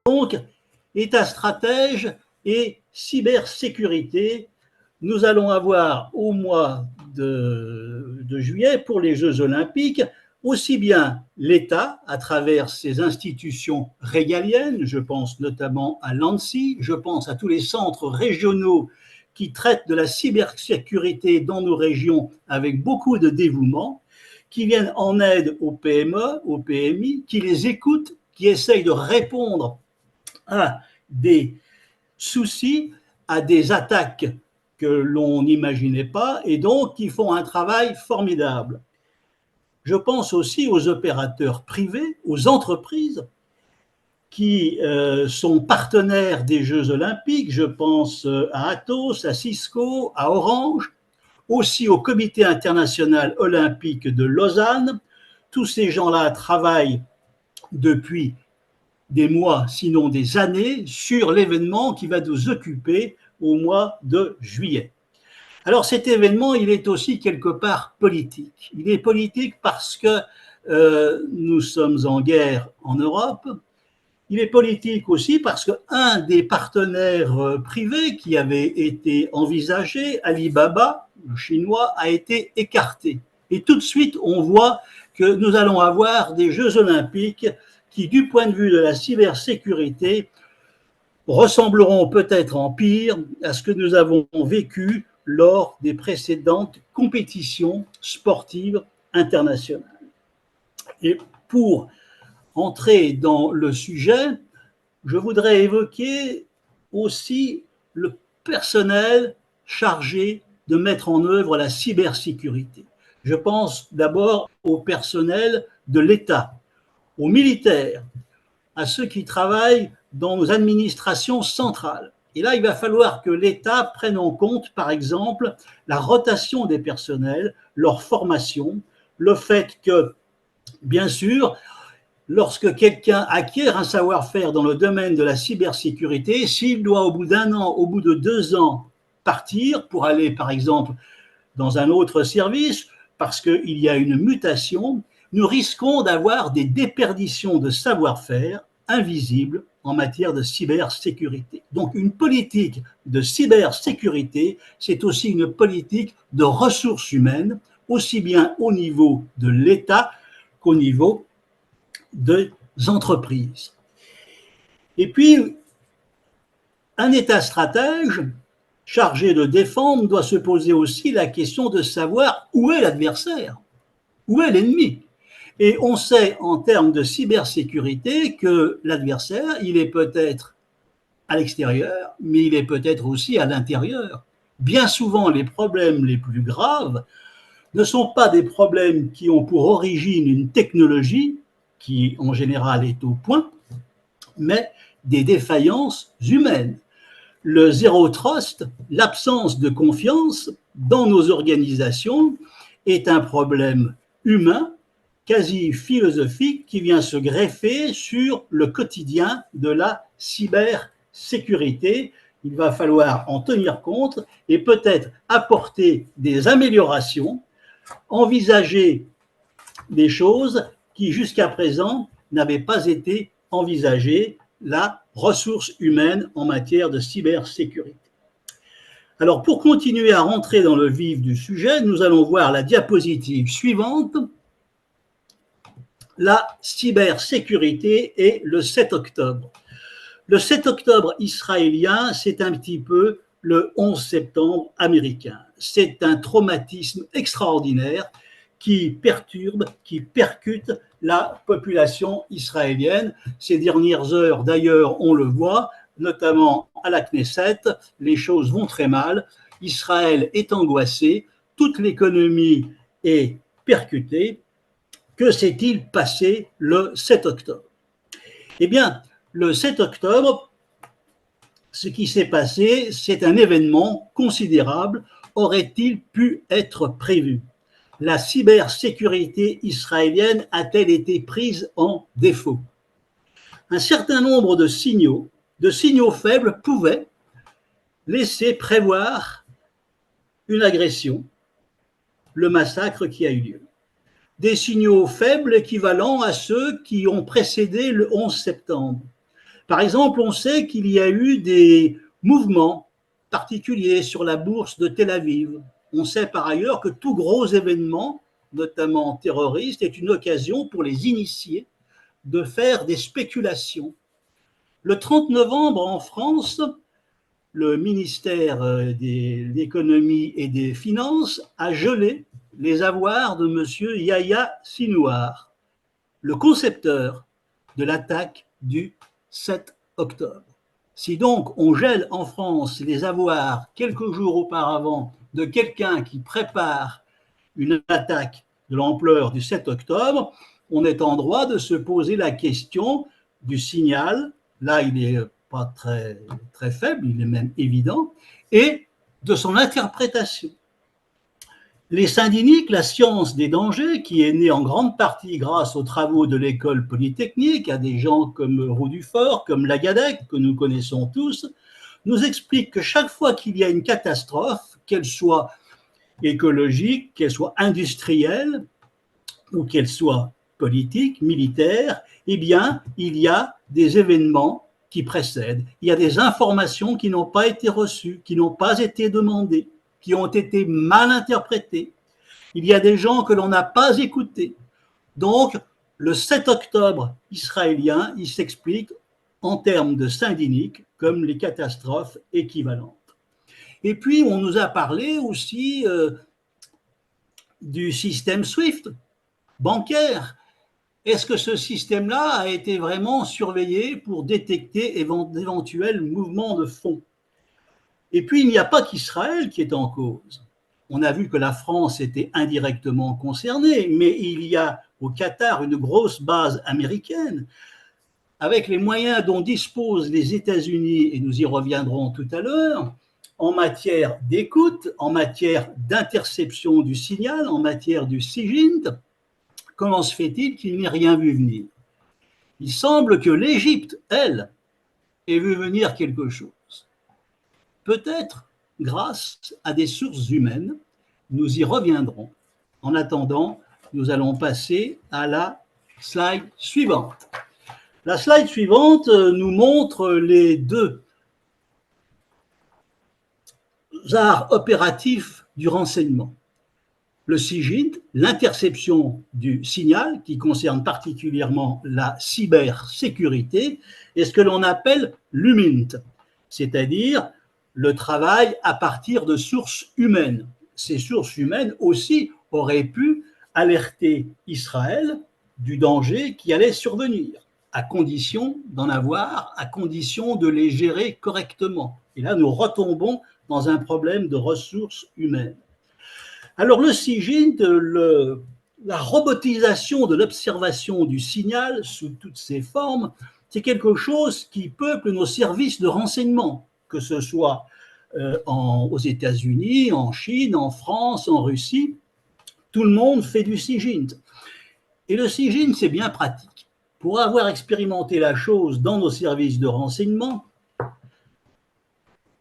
Donc, État stratège et cybersécurité, nous allons avoir au mois de juillet pour les Jeux olympiques aussi bien l'État à travers ses institutions régaliennes, je pense notamment à l'ANSSI, je pense à tous les centres régionaux qui traitent de la cybersécurité dans nos régions avec beaucoup de dévouement, qui viennent en aide aux PME, aux PMI, qui les écoutent, qui essayent de répondre à des soucis, à des attaques que l'on n'imaginait pas, et donc qui font un travail formidable. Je pense aussi aux opérateurs privés, aux entreprises qui sont partenaires des Jeux olympiques. Je pense à Atos, à Cisco, à Orange, aussi au Comité international olympique de Lausanne. Tous ces gens-là travaillent depuis des mois, sinon des années, sur l'événement qui va nous occuper au mois de juillet. Alors cet événement, il est aussi quelque part politique. Il est politique parce que nous sommes en guerre en Europe. Il est politique aussi parce qu'un des partenaires privés qui avait été envisagé, Alibaba, le chinois, a été écarté. Et tout de suite, on voit que nous allons avoir des Jeux olympiques qui, du point de vue de la cybersécurité, ressembleront peut-être en pire à ce que nous avons vécu lors des précédentes compétitions sportives internationales. Et pour entrer dans le sujet, je voudrais évoquer aussi le personnel chargé de mettre en œuvre la cybersécurité. Je pense d'abord au personnel de l'État, aux militaires, à ceux qui travaillent dans nos administrations centrales. Et là, il va falloir que l'État prenne en compte, par exemple, la rotation des personnels, leur formation, le fait que, bien sûr, lorsque quelqu'un acquiert un savoir-faire dans le domaine de la cybersécurité, s'il doit au bout d'1 an, au bout de 2 ans, partir pour aller, par exemple, dans un autre service, parce qu'il y a une mutation, nous risquons d'avoir des déperditions de savoir-faire invisibles en matière de cybersécurité. Donc une politique de cybersécurité, c'est aussi une politique de ressources humaines, aussi bien au niveau de l'État qu'au niveau des entreprises. Et puis, un État stratège chargé de défendre doit se poser aussi la question de savoir où est l'adversaire, où est l'ennemi. Et on sait en termes de cybersécurité que l'adversaire, il est peut-être à l'extérieur, mais il est peut-être aussi à l'intérieur. Bien souvent, les problèmes les plus graves ne sont pas des problèmes qui ont pour origine une technologie qui, en général, est au point, mais des défaillances humaines. Le zéro trust, l'absence de confiance dans nos organisations est un problème humain, quasi philosophique, qui vient se greffer sur le quotidien de la cybersécurité. Il va falloir en tenir compte et peut-être apporter des améliorations, envisager des choses qui jusqu'à présent n'avaient pas été envisagées, la ressource humaine en matière de cybersécurité. Alors pour continuer à rentrer dans le vif du sujet, nous allons voir la diapositive suivante, la cybersécurité et le 7 octobre. Le 7 octobre israélien, c'est un petit peu le 11 septembre américain. C'est un traumatisme extraordinaire qui perturbe, qui percute la population israélienne. Ces dernières heures, d'ailleurs, on le voit, notamment à la Knesset, les choses vont très mal. Israël est angoissé, toute l'économie est percutée. Que s'est-il passé le 7 octobre? Eh bien, le 7 octobre, ce qui s'est passé, c'est un événement considérable. Aurait-il pu être prévu? La cybersécurité israélienne a-t-elle été prise en défaut? Un certain nombre de signaux faibles pouvaient laisser prévoir une agression, le massacre qui a eu lieu. Des signaux faibles équivalents à ceux qui ont précédé le 11 septembre. Par exemple, on sait qu'il y a eu des mouvements particuliers sur la bourse de Tel Aviv. On sait par ailleurs que tout gros événement, notamment terroriste, est une occasion pour les initiés de faire des spéculations. Le 30 novembre, en France, le ministère de l'économie et des finances a gelé les avoirs de M. Yahya Sinouar, le concepteur de l'attaque du 7 octobre. Si donc on gèle en France les avoirs quelques jours auparavant de quelqu'un qui prépare une attaque de l'ampleur du 7 octobre, on est en droit de se poser la question du signal. Là, il n'est pas très, très faible, il est même évident, et de son interprétation. Les Saint-Diniques, la science des dangers, qui est née en grande partie grâce aux travaux de l'école polytechnique, à des gens comme Roux Dufort, comme Lagadec, que nous connaissons tous, nous explique que chaque fois qu'il y a une catastrophe, qu'elle soit écologique, qu'elle soit industrielle ou qu'elle soit politique, militaire, eh bien, il y a des événements qui précèdent. Il y a des informations qui n'ont pas été reçues, qui n'ont pas été demandées, qui ont été mal interprétées. Il y a des gens que l'on n'a pas écoutés. Donc, le 7 octobre israélien, il s'explique en termes de Saint-Dinique comme les catastrophes équivalentes. Et puis, on nous a parlé aussi du système SWIFT bancaire. Est-ce que ce système-là a été vraiment surveillé pour détecter d'éventuels mouvements de fonds? Et puis, il n'y a pas qu'Israël qui est en cause. On a vu que la France était indirectement concernée, mais il y a au Qatar une grosse base américaine. Avec les moyens dont disposent les États-Unis, et nous y reviendrons tout à l'heure, en matière d'écoute, en matière d'interception du signal, en matière du SIGINT, comment se fait-il qu'il n'ait rien vu venir? Il semble que l'Égypte, elle, ait vu venir quelque chose. Peut-être grâce à des sources humaines, nous y reviendrons. En attendant, nous allons passer à la slide suivante. La slide suivante nous montre les deux arts opératifs du renseignement. Le SIGINT, l'interception du signal, qui concerne particulièrement la cybersécurité, et ce que l'on appelle l'UMINT, c'est-à-dire le travail à partir de sources humaines. Ces sources humaines aussi auraient pu alerter Israël du danger qui allait survenir, à condition d'en avoir, à condition de les gérer correctement. Et là, nous retombons dans un problème de ressources humaines. Alors le SIGINT, la robotisation de l'observation du signal sous toutes ses formes, c'est quelque chose qui peuple nos services de renseignement, que ce soit aux États-Unis, en Chine, en France, en Russie. Tout le monde fait du SIGINT. Et le SIGINT, c'est bien pratique. Pour avoir expérimenté la chose dans nos services de renseignement,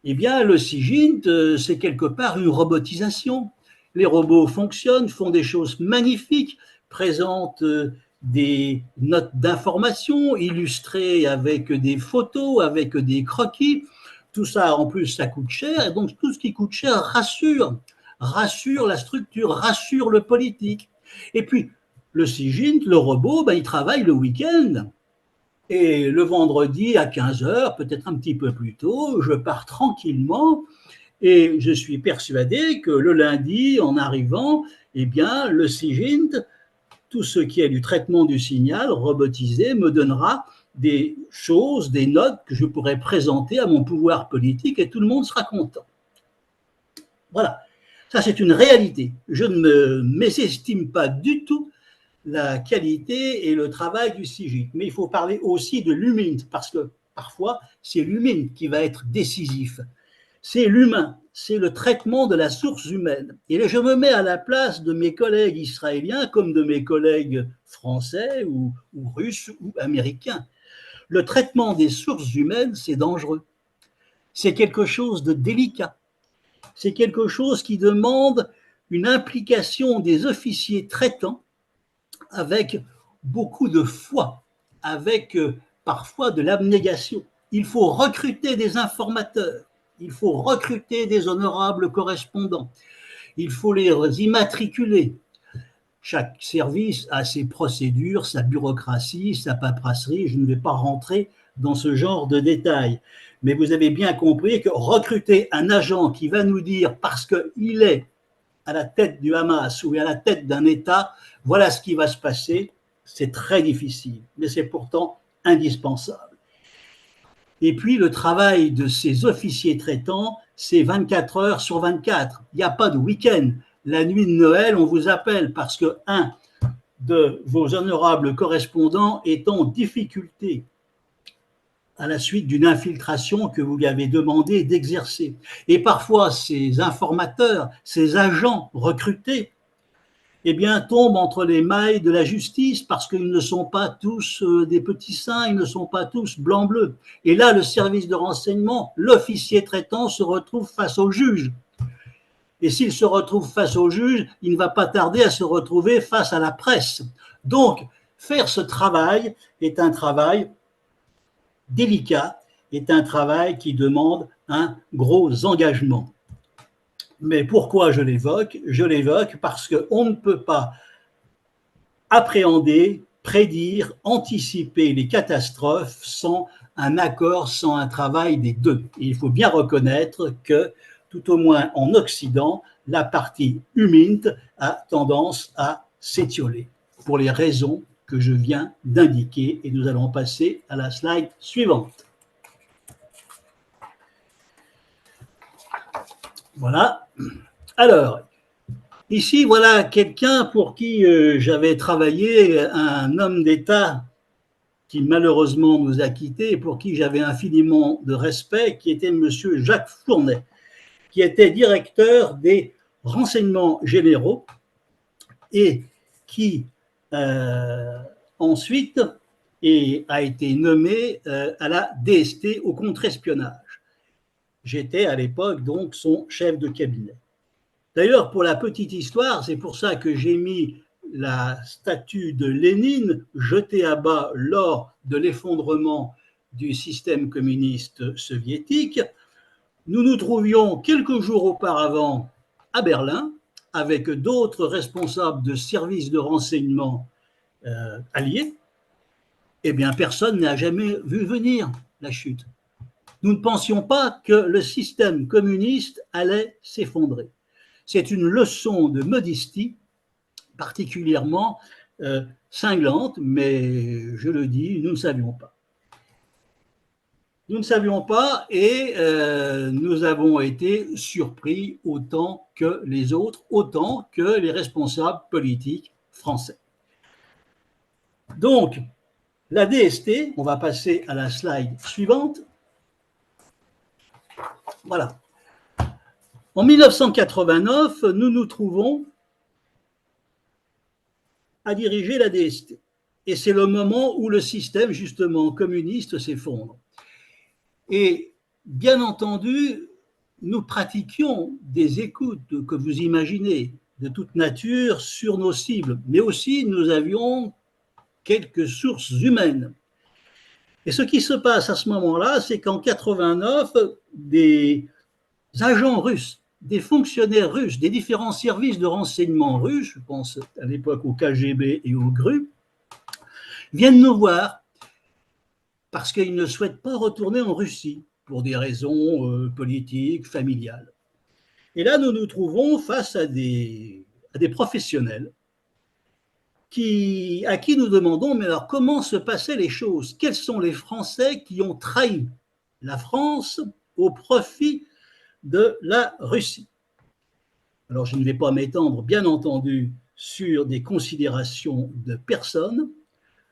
eh bien, le SIGINT, c'est quelque part une robotisation. Les robots fonctionnent, font des choses magnifiques, présentent des notes d'information illustrées avec des photos, avec des croquis. Tout ça, en plus, ça coûte cher. Et donc, tout ce qui coûte cher rassure la structure, rassure le politique. Et puis, le SIGINT, le robot, il travaille le week-end. Et le vendredi à 15h, peut-être un petit peu plus tôt, je pars tranquillement et je suis persuadé que le lundi, en arrivant, eh bien, le SIGINT, tout ce qui est du traitement du signal robotisé, me donnera des choses, des notes que je pourrai présenter à mon pouvoir politique et tout le monde sera content. Voilà, ça c'est une réalité. Je ne mésestime pas du tout la qualité et le travail du SIGINT. Mais il faut parler aussi de l'UMINT, parce que parfois, c'est l'UMINT qui va être décisif. C'est l'humain, c'est le traitement de la source humaine. Et là, je me mets à la place de mes collègues israéliens comme de mes collègues français ou russes ou américains. Le traitement des sources humaines, c'est dangereux. C'est quelque chose de délicat. C'est quelque chose qui demande une implication des officiers traitants avec beaucoup de foi, avec parfois de l'abnégation. Il faut recruter des informateurs, il faut recruter des honorables correspondants, il faut les immatriculer. Chaque service a ses procédures, sa bureaucratie, sa paperasserie. Je ne vais pas rentrer dans ce genre de détails. Mais vous avez bien compris que recruter un agent qui va nous dire, parce qu'il est à la tête du Hamas ou à la tête d'un État, voilà ce qui va se passer, c'est très difficile, mais c'est pourtant indispensable. Et puis le travail de ces officiers traitants, c'est 24 heures sur 24. Il n'y a pas de week-end. La nuit de Noël, on vous appelle parce que un de vos honorables correspondants est en difficulté à la suite d'une infiltration que vous lui avez demandé d'exercer. Et parfois, ces informateurs, ces agents recrutés, eh bien, tombent entre les mailles de la justice parce qu'ils ne sont pas tous des petits saints, ils ne sont pas tous blancs-bleus. Et là, le service de renseignement, l'officier traitant se retrouve face au juge. Et s'il se retrouve face au juge, il ne va pas tarder à se retrouver face à la presse. Donc, faire ce travail est un travail délicat, est un travail qui demande un gros engagement. Mais pourquoi je l'évoque? Je l'évoque parce qu'on ne peut pas appréhender, prédire, anticiper les catastrophes sans un accord, sans un travail des deux. Et il faut bien reconnaître que, tout au moins en Occident, la partie humide a tendance à s'étioler pour les raisons que je viens d'indiquer. Et nous allons passer à la slide suivante. Voilà. Alors, ici, voilà quelqu'un pour qui j'avais travaillé, un homme d'État qui malheureusement nous a quittés et pour qui j'avais infiniment de respect, qui était M. Jacques Fournet, qui était directeur des renseignements généraux et qui ensuite a été nommé à la DST au contre-espionnage. J'étais à l'époque donc son chef de cabinet. D'ailleurs, pour la petite histoire, c'est pour ça que j'ai mis la statue de Lénine jetée à bas lors de l'effondrement du système communiste soviétique. Nous nous trouvions quelques jours auparavant à Berlin avec d'autres responsables de services de renseignement alliés. Eh bien, personne n'a jamais vu venir la chute. Nous ne pensions pas que le système communiste allait s'effondrer. C'est une leçon de modestie particulièrement cinglante, mais je le dis, nous ne savions pas. Nous ne savions pas et nous avons été surpris autant que les autres, autant que les responsables politiques français. Donc, la DST, on va passer à la slide suivante. Voilà. En 1989, nous nous trouvons à diriger la DST. Et c'est le moment où le système, justement, communiste s'effondre. Et bien entendu, nous pratiquions des écoutes que vous imaginez de toute nature sur nos cibles, mais aussi nous avions quelques sources humaines. Et ce qui se passe à ce moment-là, c'est qu'en 89, des agents russes, des fonctionnaires russes, des différents services de renseignement russes, je pense à l'époque au KGB et au GRU, viennent nous voir parce qu'ils ne souhaitent pas retourner en Russie pour des raisons politiques, familiales. Et là, nous nous trouvons face à des professionnels à qui nous demandons, mais alors comment se passaient les choses? Quels sont les Français qui ont trahi la France au profit de la Russie? Alors, je ne vais pas m'étendre, bien entendu, sur des considérations de personnes.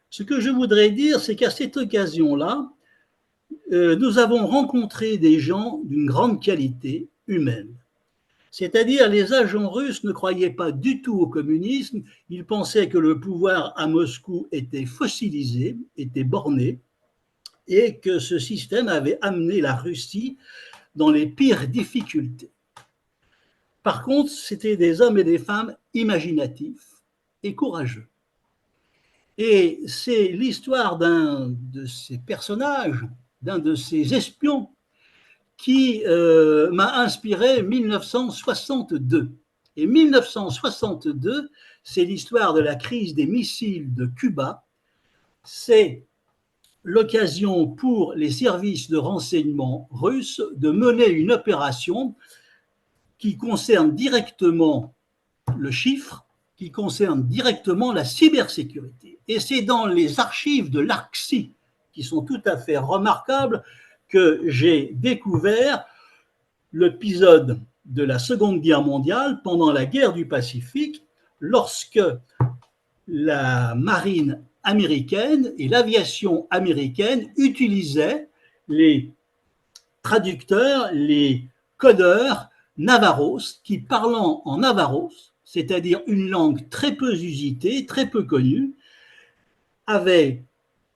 Ce que je voudrais dire, c'est qu'à cette occasion-là, nous avons rencontré des gens d'une grande qualité humaine. C'est-à-dire, les agents russes ne croyaient pas du tout au communisme, ils pensaient que le pouvoir à Moscou était fossilisé, était borné, et que ce système avait amené la Russie dans les pires difficultés. Par contre, c'était des hommes et des femmes imaginatifs et courageux. Et c'est l'histoire d'un de ces personnages, d'un de ces espions, qui m'a inspiré 1962. Et 1962, c'est l'histoire de la crise des missiles de Cuba. C'est l'occasion pour les services de renseignement russes de mener une opération qui concerne directement le chiffre, qui concerne directement la cybersécurité. Et c'est dans les archives de l'ARCSI, qui sont tout à fait remarquables, que j'ai découvert l'épisode de la Seconde Guerre mondiale pendant la guerre du Pacifique, lorsque la marine américaine et l'aviation américaine utilisaient les traducteurs, les codeurs Navaros, qui parlant en Navaros, c'est-à-dire une langue très peu usitée, très peu connue, avaient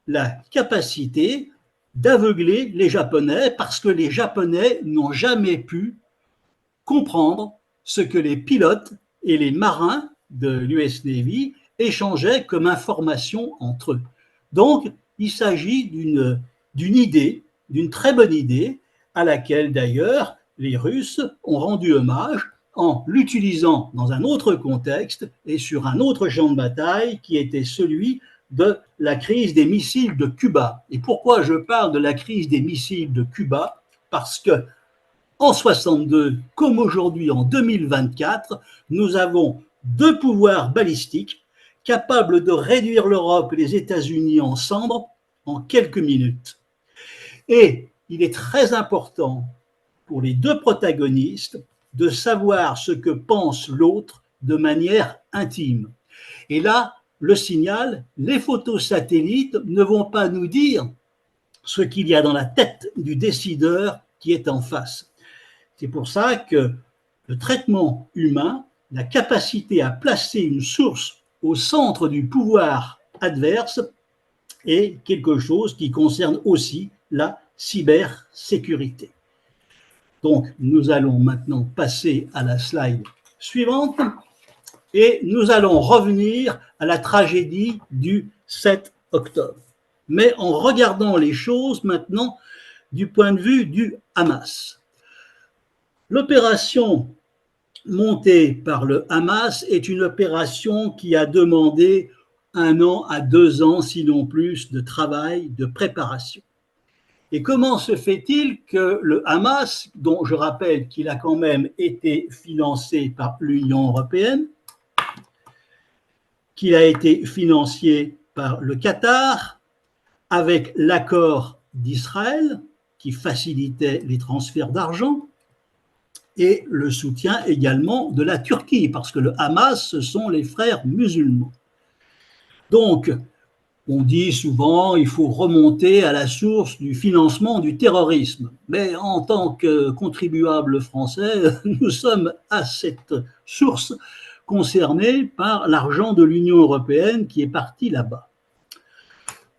la capacité d'aveugler les Japonais parce que les Japonais n'ont jamais pu comprendre ce que les pilotes et les marins de l'US Navy échangeaient comme information entre eux. Donc, il s'agit d'une idée, d'une très bonne idée, à laquelle d'ailleurs les Russes ont rendu hommage en l'utilisant dans un autre contexte et sur un autre champ de bataille qui était celui de la crise des missiles de Cuba. Et pourquoi je parle de la crise des missiles de Cuba? Parce que en 62, comme aujourd'hui en 2024, nous avons deux pouvoirs balistiques capables de réduire l'Europe et les États-Unis en cendres en quelques minutes. Et il est très important pour les deux protagonistes de savoir ce que pense l'autre de manière intime. Et là, le signal, les photos satellites ne vont pas nous dire ce qu'il y a dans la tête du décideur qui est en face. C'est pour ça que le traitement humain, la capacité à placer une source au centre du pouvoir adverse, est quelque chose qui concerne aussi la cybersécurité. Donc, nous allons maintenant passer à la slide suivante et nous allons revenir à la tragédie du 7 octobre. Mais en regardant les choses maintenant du point de vue du Hamas. L'opération montée par le Hamas est une opération qui a demandé 1 an à 2 ans, sinon plus, de travail, de préparation. Et comment se fait-il que le Hamas, dont je rappelle qu'il a quand même été financé par l'Union européenne, qu'il a été financé par le Qatar, avec l'accord d'Israël, qui facilitait les transferts d'argent, et le soutien également de la Turquie, parce que le Hamas, ce sont les frères musulmans. Donc, on dit souvent qu'il faut remonter à la source du financement du terrorisme. Mais en tant que contribuables français, nous sommes à cette source concernée par l'argent de l'Union européenne qui est parti là-bas.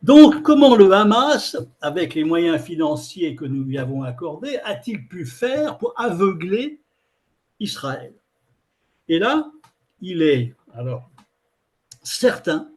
Donc, comment le Hamas, avec les moyens financiers que nous lui avons accordés, a-t-il pu faire pour aveugler Israël? Et là, il est alors certain,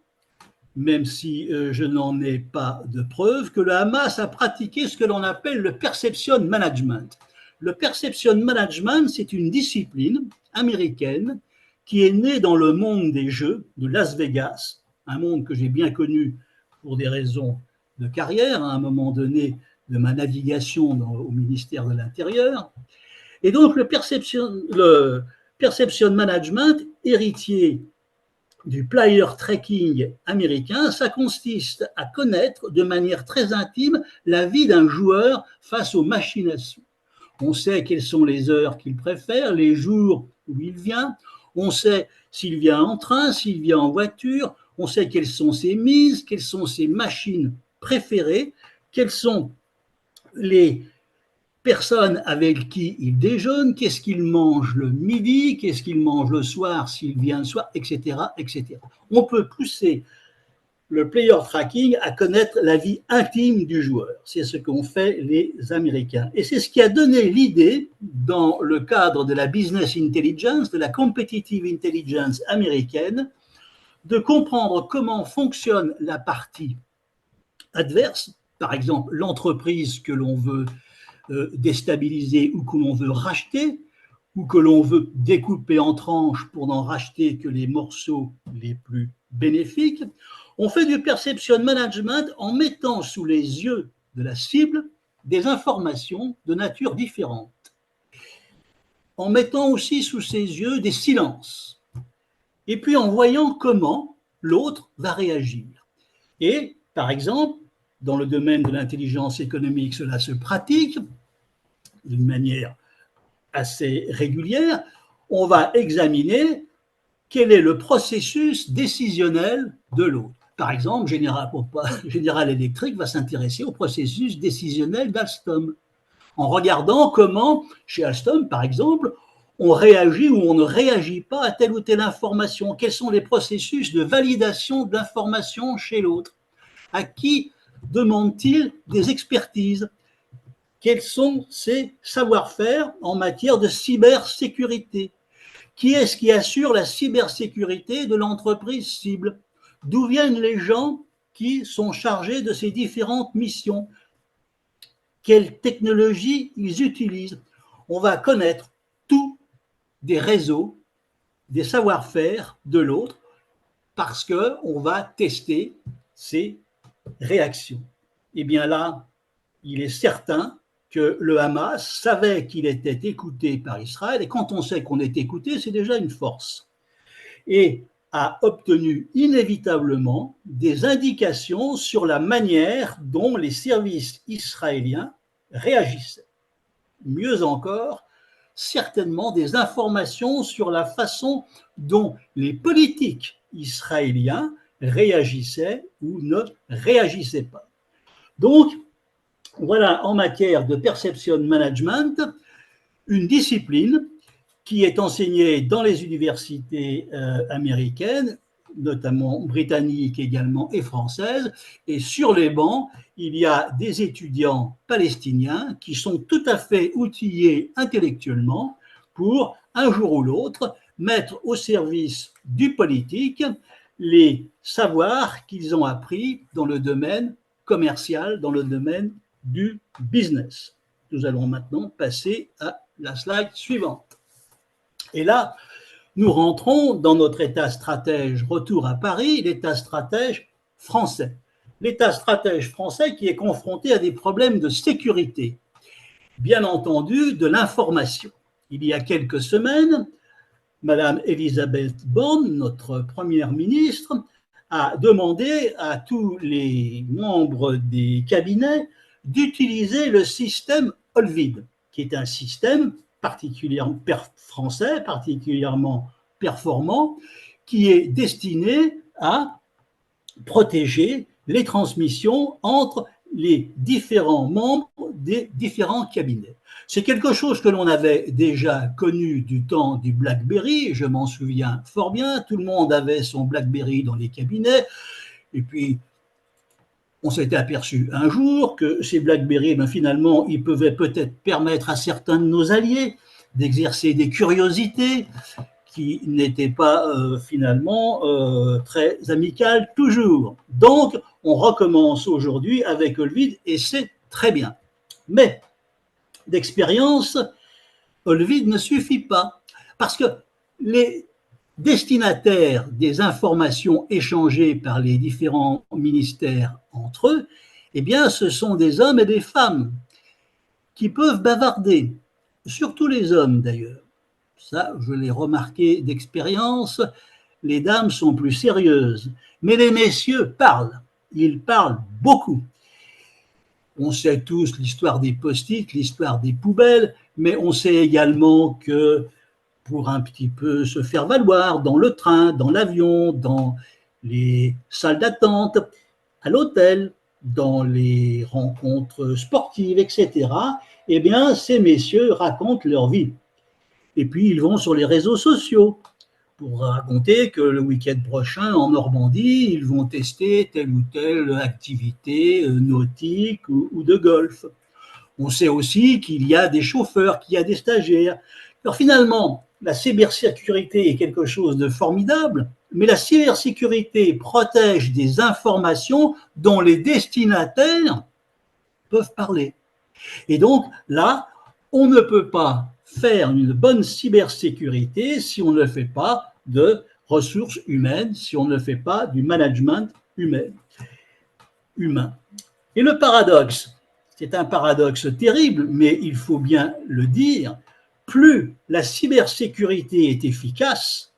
même si je n'en ai pas de preuve, que le Hamas a pratiqué ce que l'on appelle le perception management. Le perception management, c'est une discipline américaine qui est née dans le monde des jeux de Las Vegas, un monde que j'ai bien connu pour des raisons de carrière, à un moment donné de ma navigation au ministère de l'Intérieur. Et donc le perception management, héritier du player tracking américain, ça consiste à connaître de manière très intime la vie d'un joueur face aux machinations. On sait quelles sont les heures qu'il préfère, les jours où il vient, on sait s'il vient en train, s'il vient en voiture, on sait quelles sont ses mises, quelles sont ses machines préférées, quelles sont les personnes avec qui il déjeune, qu'est-ce qu'il mange le midi, qu'est-ce qu'il mange le soir s'il vient le soir, etc., etc. On peut pousser le player tracking à connaître la vie intime du joueur. C'est ce qu'ont fait les Américains. Et c'est ce qui a donné l'idée, dans le cadre de la business intelligence, de la competitive intelligence américaine, de comprendre comment fonctionne la partie adverse, par exemple l'entreprise que l'on veut déstabiliser ou que l'on veut racheter, ou que l'on veut découper en tranches pour n'en racheter que les morceaux les plus bénéfiques. On fait du perception management en mettant sous les yeux de la cible des informations de nature différente, en mettant aussi sous ses yeux des silences, et puis en voyant comment l'autre va réagir. Et, par exemple, dans le domaine de l'intelligence économique, cela se pratique d'une manière assez régulière. On va examiner quel est le processus décisionnel de l'autre. Par exemple, General Electric va s'intéresser au processus décisionnel d'Alstom, en regardant comment, chez Alstom, par exemple, on réagit ou on ne réagit pas à telle ou telle information. Quels sont les processus de validation de l'information chez l'autre? À qui demande-t-il des expertises? Quels sont ses savoir-faire en matière de cybersécurité? Qui est-ce qui assure la cybersécurité de l'entreprise cible? D'où viennent les gens qui sont chargés de ces différentes missions? Quelles technologies ils utilisent? On va connaître tous des réseaux, des savoir-faire de l'autre parce qu'on va tester ses réactions. Et bien là, il est certain que le Hamas savait qu'il était écouté par Israël, et quand on sait qu'on est écouté, c'est déjà une force, et a obtenu inévitablement des indications sur la manière dont les services israéliens réagissaient. Mieux encore, certainement des informations sur la façon dont les politiques israéliens réagissaient ou ne réagissaient pas. Donc, voilà, en matière de perception management, une discipline qui est enseignée dans les universités américaines, notamment britanniques également et françaises, et sur les bancs, il y a des étudiants palestiniens qui sont tout à fait outillés intellectuellement pour, un jour ou l'autre, mettre au service du politique les savoirs qu'ils ont appris dans le domaine commercial, dans le domaine du business. Nous allons maintenant passer à la slide suivante. Et là, nous rentrons dans notre état stratège retour à Paris, l'état stratège français. L'état stratège français qui est confronté à des problèmes de sécurité, bien entendu de l'information. Il y a quelques semaines, Madame Elisabeth Borne, notre première ministre, a demandé à tous les membres des cabinets d'utiliser le système Olvid, qui est un système particulièrement français, particulièrement performant, qui est destiné à protéger les transmissions entre les différents membres des différents cabinets. C'est quelque chose que l'on avait déjà connu du temps du BlackBerry, je m'en souviens fort bien, tout le monde avait son BlackBerry dans les cabinets, et puis on s'était aperçu un jour que ces BlackBerry, finalement, ils pouvaient peut-être permettre à certains de nos alliés d'exercer des curiosités qui n'étaient pas finalement très amicales toujours. Donc, on recommence aujourd'hui avec Olvid et c'est très bien. Mais d'expérience, Olvid ne suffit pas parce que les destinataires des informations échangées par les différents ministères entre eux, eh bien, ce sont des hommes et des femmes qui peuvent bavarder, surtout les hommes d'ailleurs. Ça, je l'ai remarqué d'expérience, les dames sont plus sérieuses, mais les messieurs parlent, ils parlent beaucoup. On sait tous l'histoire des post-it, l'histoire des poubelles, mais on sait également que pour un petit peu se faire valoir dans le train, dans l'avion, dans les salles d'attente, à l'hôtel, dans les rencontres sportives, etc., eh bien, ces messieurs racontent leur vie. Et puis, ils vont sur les réseaux sociaux pour raconter que le week-end prochain, en Normandie, ils vont tester telle ou telle activité nautique ou de golf. On sait aussi qu'il y a des chauffeurs, qu'il y a des stagiaires. Alors finalement, la cybersécurité est quelque chose de formidable, mais la cybersécurité protège des informations dont les destinataires peuvent parler. Et donc là, on ne peut pas faire une bonne cybersécurité si on ne fait pas de ressources humaines, si on ne fait pas du management humain. Et le paradoxe, c'est un paradoxe terrible, mais il faut bien le dire, plus la cybersécurité est efficace,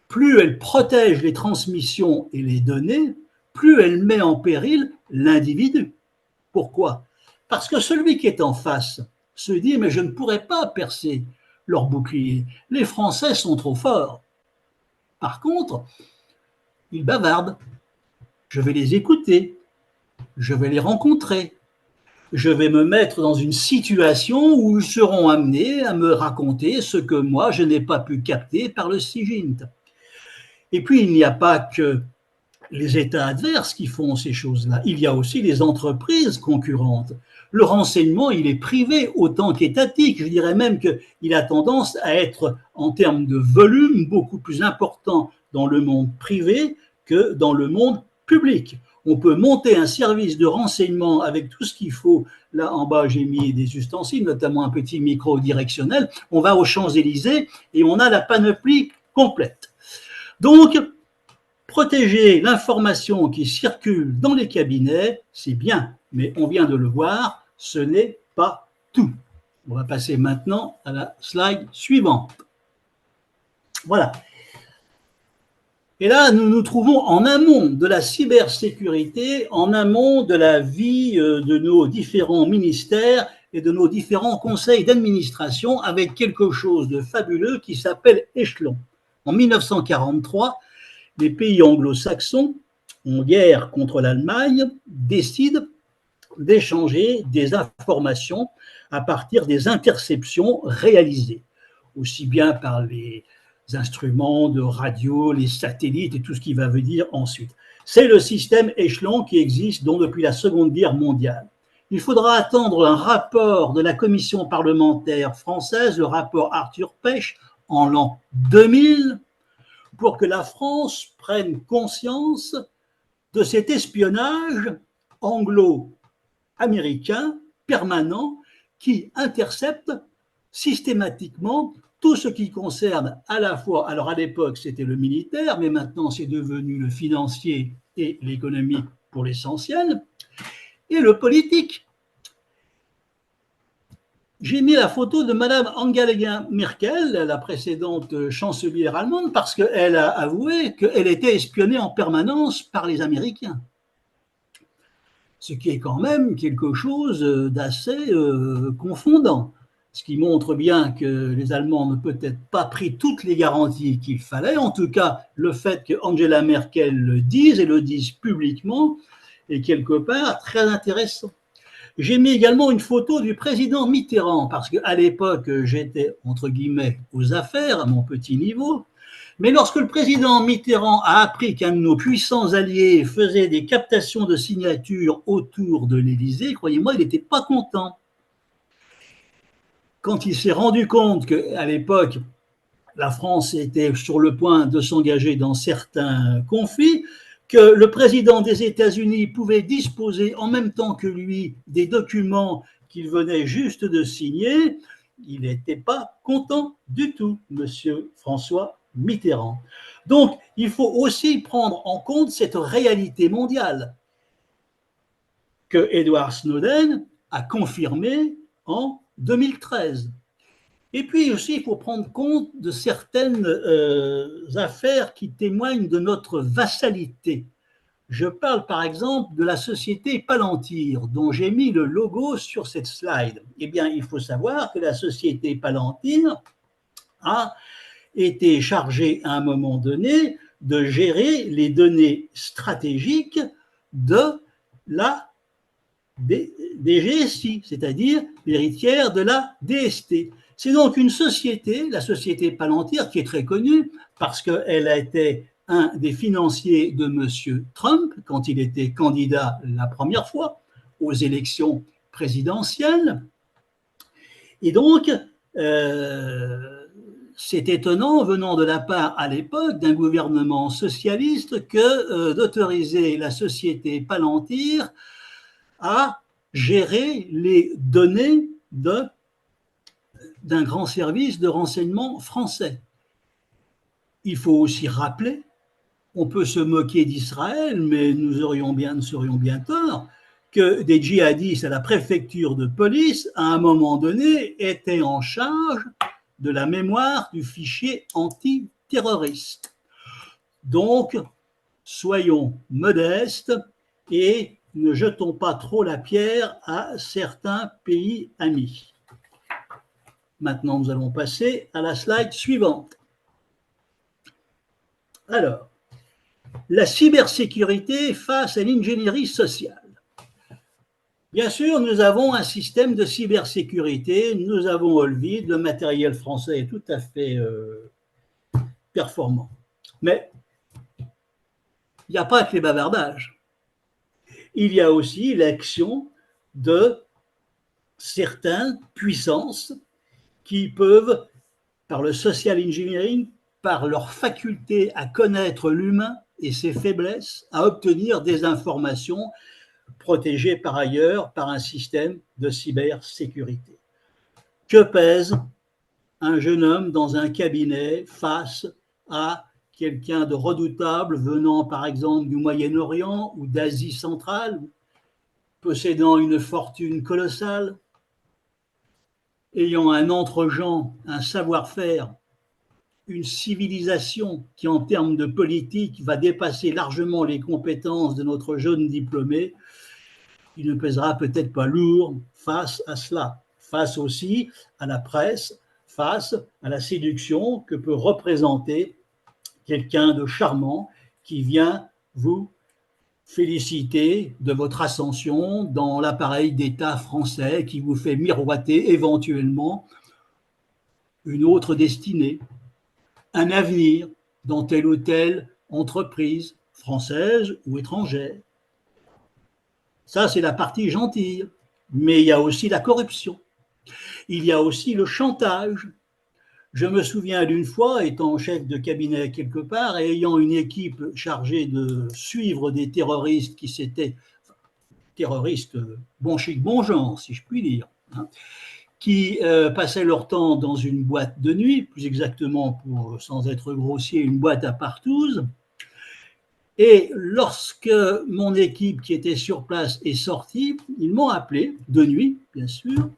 plus elle protège les transmissions et les données, plus elle met en péril l'individu. Pourquoi? Parce que celui qui est en face se dit « mais je ne pourrai pas percer leur bouclier, les Français sont trop forts ». Par contre, ils bavardent, je vais les écouter, je vais les rencontrer, je vais me mettre dans une situation où ils seront amenés à me raconter ce que moi je n'ai pas pu capter par le SIGINT. Et puis il n'y a pas que les États adverses qui font ces choses-là, il y a aussi les entreprises concurrentes. Le renseignement, il est privé autant qu'étatique. Je dirais même qu'il a tendance à être, en termes de volume, beaucoup plus important dans le monde privé que dans le monde public. On peut monter un service de renseignement avec tout ce qu'il faut. Là, en bas, j'ai mis des ustensiles, notamment un petit micro directionnel. On va aux Champs-Élysées et on a la panoplie complète. Donc, protéger l'information qui circule dans les cabinets, c'est bien, mais on vient de le voir, ce n'est pas tout. On va passer maintenant à la slide suivante. Voilà. Et là, nous nous trouvons en amont de la cybersécurité, en amont de la vie de nos différents ministères et de nos différents conseils d'administration avec quelque chose de fabuleux qui s'appelle Échelon. En 1943, les pays anglo-saxons, en guerre contre l'Allemagne, décident d'échanger des informations à partir des interceptions réalisées, aussi bien par les instruments de radio, les satellites et tout ce qui va venir ensuite. C'est le système Échelon qui existe donc depuis la Seconde Guerre mondiale. Il faudra attendre un rapport de la commission parlementaire française, le rapport Arthur Pech, en l'an 2000, pour que la France prenne conscience de cet espionnage anglo-américain permanent qui intercepte systématiquement tout ce qui concerne à la fois, alors à l'époque c'était le militaire, mais maintenant c'est devenu le financier et l'économique pour l'essentiel, et le politique. J'ai mis la photo de Madame Angela Merkel, la précédente chancelière allemande, parce qu'elle a avoué qu'elle était espionnée en permanence par les Américains. Ce qui est quand même quelque chose d'assez confondant. Ce qui montre bien que les Allemands n'ont peut-être pas pris toutes les garanties qu'il fallait. En tout cas, le fait que Angela Merkel le dise et le dise publiquement est quelque part très intéressant. J'ai mis également une photo du président Mitterrand, parce qu'à l'époque, j'étais, entre guillemets, aux affaires, à mon petit niveau. Mais lorsque le président Mitterrand a appris qu'un de nos puissants alliés faisait des captations de signatures autour de l'Élysée, croyez-moi, il n'était pas content. Quand il s'est rendu compte qu'à l'époque, la France était sur le point de s'engager dans certains conflits, que le président des États-Unis pouvait disposer en même temps que lui des documents qu'il venait juste de signer, il n'était pas content du tout, monsieur François Mitterrand. Donc, il faut aussi prendre en compte cette réalité mondiale que Edward Snowden a confirmée en 2013. Et puis aussi, il faut prendre compte de certaines affaires qui témoignent de notre vassalité. Je parle par exemple de la société Palantir, dont j'ai mis le logo sur cette slide. Eh bien, il faut savoir que la société Palantir a été chargée à un moment donné de gérer les données stratégiques de la DGSI, c'est-à-dire l'héritière de la DST. C'est donc une société, la société Palantir, qui est très connue parce qu'elle a été un des financiers de M. Trump quand il était candidat la première fois aux élections présidentielles. Et donc, c'est étonnant venant de la part à l'époque d'un gouvernement socialiste que d'autoriser la société Palantir à gérer les données d'un grand service de renseignement français. Il faut aussi rappeler, on peut se moquer d'Israël, mais nous serions bien tort, que des djihadistes à la préfecture de police, à un moment donné, étaient en charge de la mémoire du fichier antiterroriste. Donc, soyons modestes et ne jetons pas trop la pierre à certains pays amis. Maintenant, nous allons passer à la slide suivante. Alors, la cybersécurité face à l'ingénierie sociale. Bien sûr, nous avons un système de cybersécurité, nous avons Olvid, le matériel français est tout à fait performant. Mais il n'y a pas que les bavardages. Il y a aussi l'action de certaines puissances qui peuvent, par le social engineering, par leur faculté à connaître l'humain et ses faiblesses, à obtenir des informations protégées par ailleurs par un système de cybersécurité. Que pèse un jeune homme dans un cabinet face à quelqu'un de redoutable venant par exemple du Moyen-Orient ou d'Asie centrale, possédant une fortune colossale, ayant un entre-gens, un savoir-faire, une civilisation qui en termes de politique va dépasser largement les compétences de notre jeune diplômé, il ne pèsera peut-être pas lourd face à cela, face aussi à la presse, face à la séduction que peut représenter quelqu'un de charmant qui vient vous féliciter de votre ascension dans l'appareil d'État français, qui vous fait miroiter éventuellement une autre destinée, un avenir dans telle ou telle entreprise française ou étrangère. Ça, c'est la partie gentille. Mais il y a aussi la corruption. Il y a aussi le chantage. Je me souviens d'une fois, étant chef de cabinet quelque part, et ayant une équipe chargée de suivre des terroristes qui s'étaient, terroristes bon chic, bon genre, si je puis dire, hein, qui passaient leur temps dans une boîte de nuit, plus exactement, pour, sans être grossier, une boîte à partouze. Et lorsque mon équipe qui était sur place est sortie, ils m'ont appelé, de nuit, bien sûr,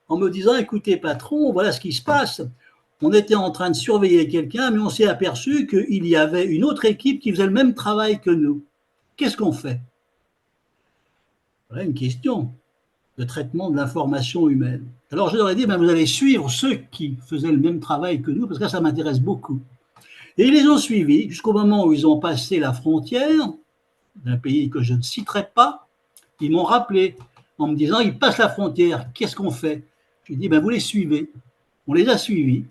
en me disant « Écoutez, patron, voilà ce qui se passe. On était en train de surveiller quelqu'un, mais on s'est aperçu qu'il y avait une autre équipe qui faisait le même travail que nous. Qu'est-ce qu'on fait ?» Voilà une question de traitement de l'information humaine. Alors je leur ai dit, vous allez suivre ceux qui faisaient le même travail que nous, parce que ça m'intéresse beaucoup. Et ils les ont suivis jusqu'au moment où ils ont passé la frontière d'un pays que je ne citerai pas. Ils m'ont rappelé en me disant, ils passent la frontière, qu'est-ce qu'on fait? Je lui ai dit, vous les suivez. On les a suivis.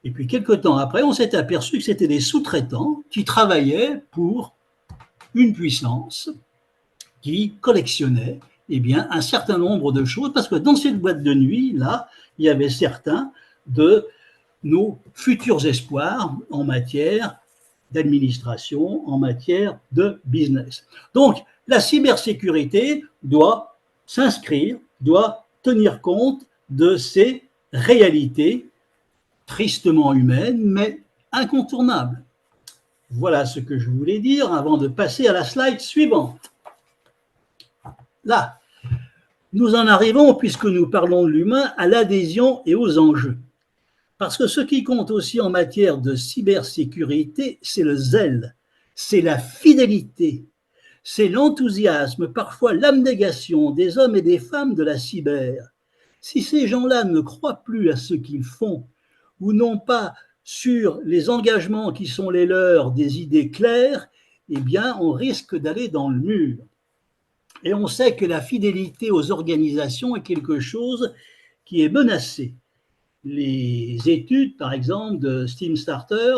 Et puis quelque temps après, on s'est aperçu que c'était des sous-traitants qui travaillaient pour une puissance qui collectionnait un certain nombre de choses, parce que dans cette boîte de nuit, là, il y avait certains de nos futurs espoirs en matière d'administration, en matière de business. Donc, la cybersécurité doit s'inscrire, doit tenir compte de ces réalités tristement humaines, mais incontournables. Voilà ce que je voulais dire avant de passer à la slide suivante. Là, nous en arrivons, puisque nous parlons de l'humain, à l'adhésion et aux enjeux. Parce que ce qui compte aussi en matière de cybersécurité, c'est le zèle, c'est la fidélité, c'est l'enthousiasme, parfois l'abnégation des hommes et des femmes de la cyber. Si ces gens-là ne croient plus à ce qu'ils font, ou non pas sur les engagements qui sont les leurs des idées claires, eh bien, on risque d'aller dans le mur. Et on sait que la fidélité aux organisations est quelque chose qui est menacé. Les études, par exemple, de Steam Starter,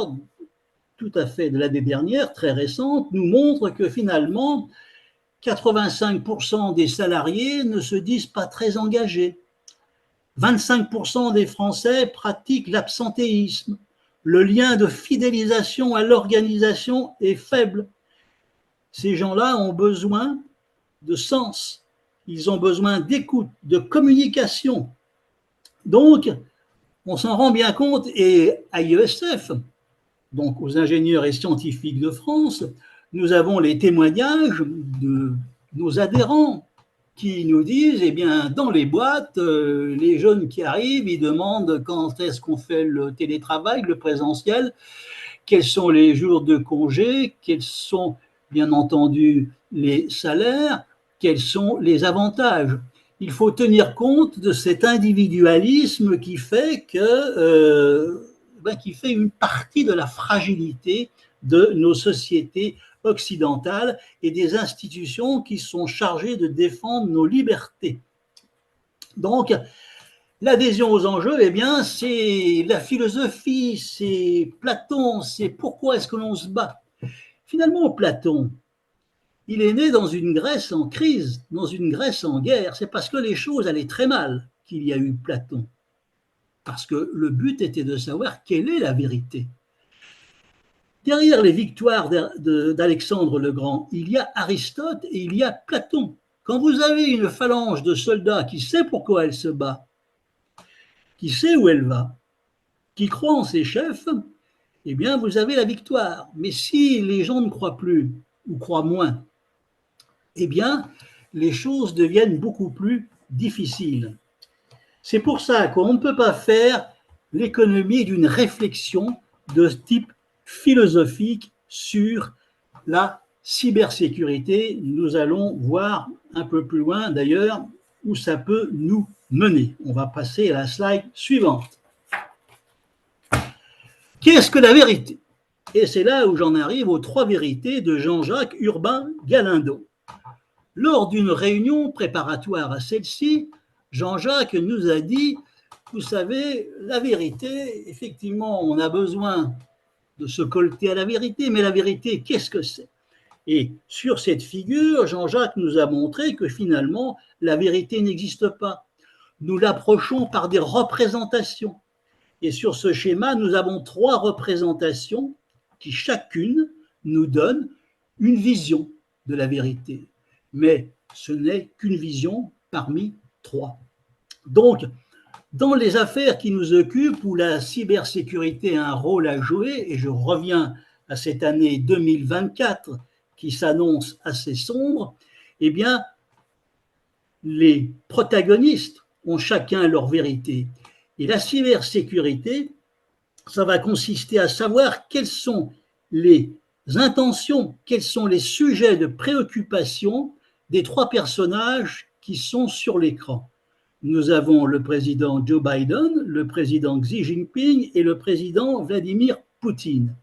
tout à fait de l'année dernière, très récentes, nous montrent que finalement, 85% des salariés ne se disent pas très engagés. 25% des Français pratiquent l'absentéisme. Le lien de fidélisation à l'organisation est faible. Ces gens-là ont besoin de sens, ils ont besoin d'écoute, de communication. Donc, on s'en rend bien compte, et à IESF, donc aux ingénieurs et scientifiques de France, nous avons les témoignages de nos adhérents qui nous disent, eh bien, dans les boîtes, les jeunes qui arrivent, ils demandent quand est-ce qu'on fait le télétravail, le présentiel, quels sont les jours de congé, quels sont, bien entendu, les salaires, quels sont les avantages. Il faut tenir compte de cet individualisme qui fait qui fait une partie de la fragilité de nos sociétés occidentales et des institutions qui sont chargées de défendre nos libertés. Donc, l'adhésion aux enjeux, eh bien, c'est la philosophie, c'est Platon, c'est pourquoi est-ce que l'on se bat. Finalement, Platon, il est né dans une Grèce en crise, dans une Grèce en guerre. C'est parce que les choses allaient très mal qu'il y a eu Platon. Parce que le but était de savoir quelle est la vérité. Derrière les victoires d'Alexandre le Grand, il y a Aristote et il y a Platon. Quand vous avez une phalange de soldats qui sait pourquoi elle se bat, qui sait où elle va, qui croit en ses chefs, eh bien, vous avez la victoire. Mais si les gens ne croient plus ou croient moins, eh bien, les choses deviennent beaucoup plus difficiles. C'est pour ça qu'on ne peut pas faire l'économie d'une réflexion de type philosophique sur la cybersécurité. Nous allons voir un peu plus loin, d'ailleurs, où ça peut nous mener. On va passer à la slide suivante. Qu'est-ce que la vérité? Et c'est là où j'en arrive aux 3 vérités de Jean-Jacques Urbain Galindo. Lors d'une réunion préparatoire à celle-ci, Jean-Jacques nous a dit, vous savez, la vérité, effectivement, on a besoin de se colter à la vérité, mais la vérité, qu'est-ce que c'est? Et sur cette figure, Jean-Jacques nous a montré que finalement, la vérité n'existe pas. Nous l'approchons par des représentations. Et sur ce schéma, nous avons 3 représentations qui chacune nous donne une vision de la vérité. Mais ce n'est qu'une vision parmi 3. Donc, dans les affaires qui nous occupent, où la cybersécurité a un rôle à jouer, et je reviens à cette année 2024 qui s'annonce assez sombre, eh bien, les protagonistes ont chacun leur vérité. Et la cybersécurité, ça va consister à savoir quelles sont les intentions, quels sont les sujets de préoccupation des 3 personnages qui sont sur l'écran. Nous avons le président Joe Biden, le président Xi Jinping et le président Vladimir Poutine.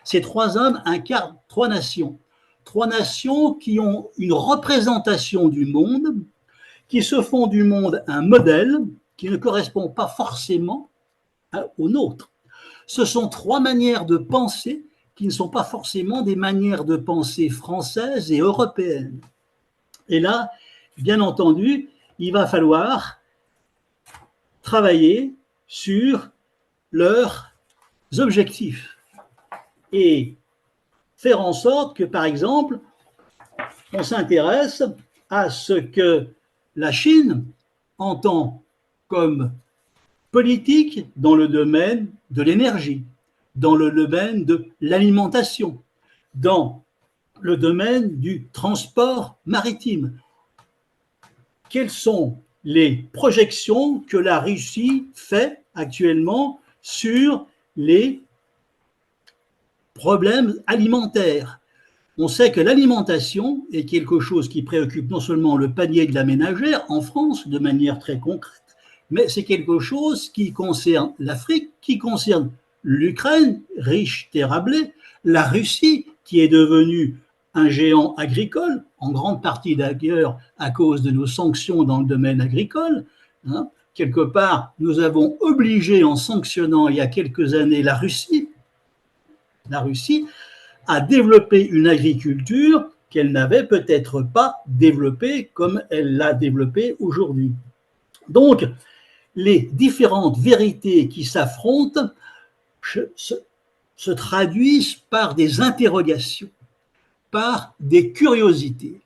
Ces 3 hommes incarnent 3 nations. 3 nations qui ont une représentation du monde, qui se font du monde un modèle qui ne correspond pas forcément au nôtre. Ce sont 3 manières de penser qui ne sont pas forcément des manières de penser françaises et européennes. Et là, bien entendu, il va falloir travailler sur leurs objectifs et faire en sorte que, par exemple, on s'intéresse à ce que la Chine entend comme politique dans le domaine de l'énergie, dans le domaine de l'alimentation, dans le domaine du transport maritime. Quelles sont les projections que la Russie fait actuellement sur les problèmes alimentaires? On sait que l'alimentation est quelque chose qui préoccupe non seulement le panier de la ménagère en France de manière très concrète, mais c'est quelque chose qui concerne l'Afrique, qui concerne l'Ukraine, riche terre blé, la Russie, qui est devenue un géant agricole, en grande partie d'ailleurs à cause de nos sanctions dans le domaine agricole. Quelque part, nous avons obligé, en sanctionnant il y a quelques années la Russie à développer une agriculture qu'elle n'avait peut-être pas développée comme elle l'a développée aujourd'hui. Donc, les différentes vérités qui s'affrontent se traduisent par des interrogations, par des curiosités.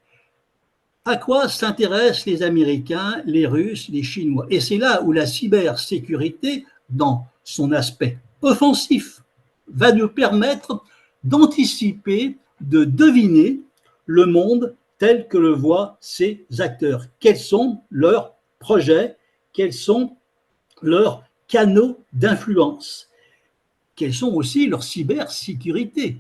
À quoi s'intéressent les Américains, les Russes, les Chinois? Et c'est là où la cybersécurité, dans son aspect offensif, va nous permettre d'anticiper, de deviner le monde tel que le voient ces acteurs. Quels sont leurs projets? Quels sont leurs canaux d'influence? Quelles sont aussi leurs cybersécurités?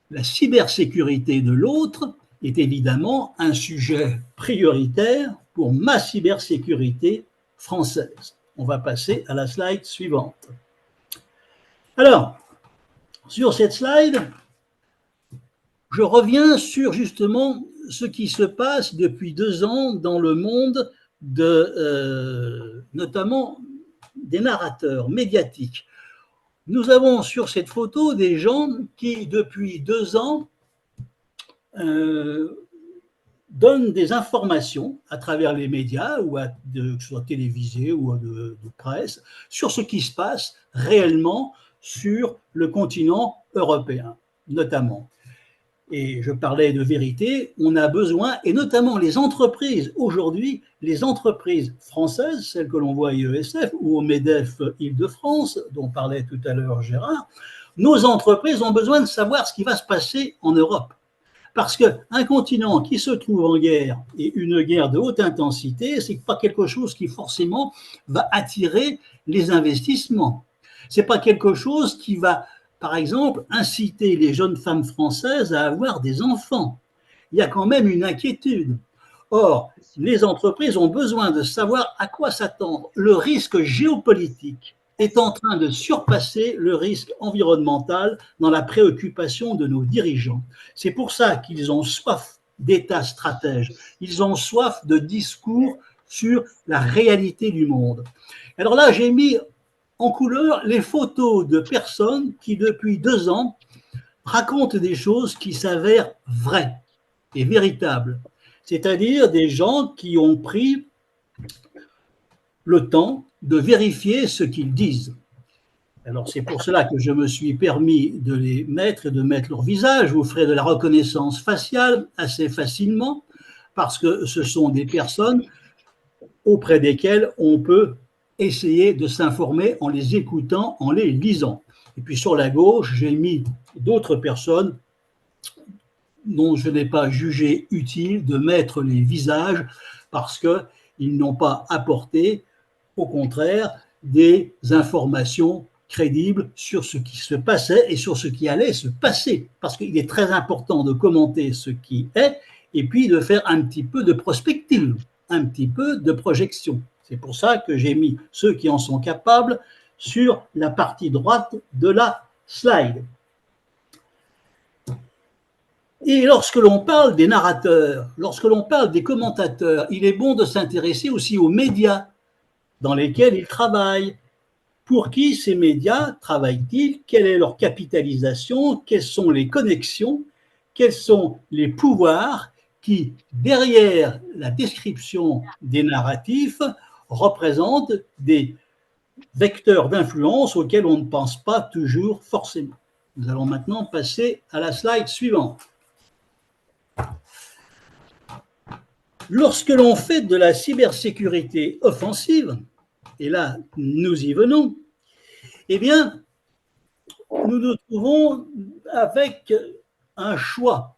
La cybersécurité de l'autre est évidemment un sujet prioritaire pour ma cybersécurité française. On va passer à la slide suivante. Alors, sur cette slide, je reviens sur justement ce qui se passe depuis 2 ans dans le monde notamment des narrateurs médiatiques. Nous avons sur cette photo des gens qui, depuis 2 ans, donnent des informations à travers les médias, ou que ce soit télévisé ou de presse, sur ce qui se passe réellement sur le continent européen, notamment. Et je parlais de vérité, on a besoin, et notamment les entreprises, aujourd'hui, les entreprises françaises, celles que l'on voit à IESF ou au MEDEF Île-de-France, dont parlait tout à l'heure Gérard, nos entreprises ont besoin de savoir ce qui va se passer en Europe. Parce qu'un continent qui se trouve en guerre, et une guerre de haute intensité, c'est pas quelque chose qui forcément va attirer les investissements. C'est pas quelque chose qui va, par exemple, inciter les jeunes femmes françaises à avoir des enfants. Il y a quand même une inquiétude. Or, les entreprises ont besoin de savoir à quoi s'attendre. Le risque géopolitique est en train de surpasser le risque environnemental dans la préoccupation de nos dirigeants. C'est pour ça qu'ils ont soif d'États stratèges, ils ont soif de discours sur la réalité du monde. Alors là, j'ai mis en couleur les photos de personnes qui, depuis 2 ans, racontent des choses qui s'avèrent vraies et véritables. C'est-à-dire des gens qui ont pris le temps de vérifier ce qu'ils disent. Alors c'est pour cela que je me suis permis de les mettre et de mettre leur visage. Vous ferez de la reconnaissance faciale assez facilement parce que ce sont des personnes auprès desquelles on peut essayer de s'informer en les écoutant, en les lisant. Et puis sur la gauche, j'ai mis d'autres personnes dont je n'ai pas jugé utile de mettre les visages parce qu'ils n'ont pas apporté, au contraire, des informations crédibles sur ce qui se passait et sur ce qui allait se passer. Parce qu'il est très important de commenter ce qui est et puis de faire un petit peu de prospective, un petit peu de projection. C'est pour ça que j'ai mis ceux qui en sont capables sur la partie droite de la slide. Et lorsque l'on parle des narrateurs, lorsque l'on parle des commentateurs, il est bon de s'intéresser aussi aux médias dans lesquels ils travaillent. Pour qui ces médias travaillent-ils? Quelle est leur capitalisation? Quelles sont les connexions? Quels sont les pouvoirs qui, derrière la description des narratifs, représentent des vecteurs d'influence auxquels on ne pense pas toujours forcément? Nous allons maintenant passer à la slide suivante. Lorsque l'on fait de la cybersécurité offensive, et là nous y venons, eh bien, nous nous trouvons avec un choix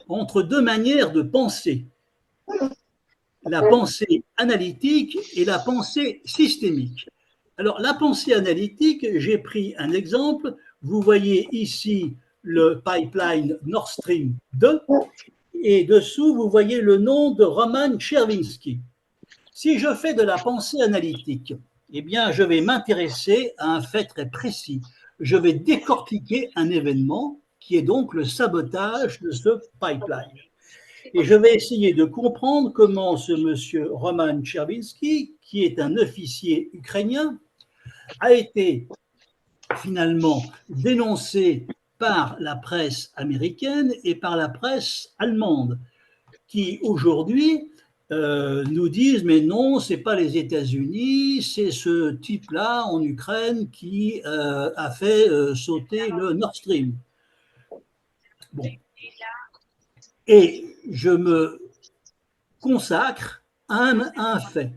entre 2 manières de penser, la pensée analytique et la pensée systémique. Alors, la pensée analytique, j'ai pris un exemple, vous voyez ici le pipeline Nord Stream 2, et dessous, vous voyez le nom de Roman Chervinsky. Si je fais de la pensée analytique, eh bien, je vais m'intéresser à un fait très précis. Je vais décortiquer un événement qui est donc le sabotage de ce pipeline. Et je vais essayer de comprendre comment ce monsieur Roman Chervinsky, qui est un officier ukrainien, a été finalement dénoncé par la presse américaine et par la presse allemande, qui aujourd'hui nous disent mais non, c'est pas les États-Unis, c'est ce type-là en Ukraine qui a fait sauter le Nord Stream. Bon. Et je me consacre à un fait.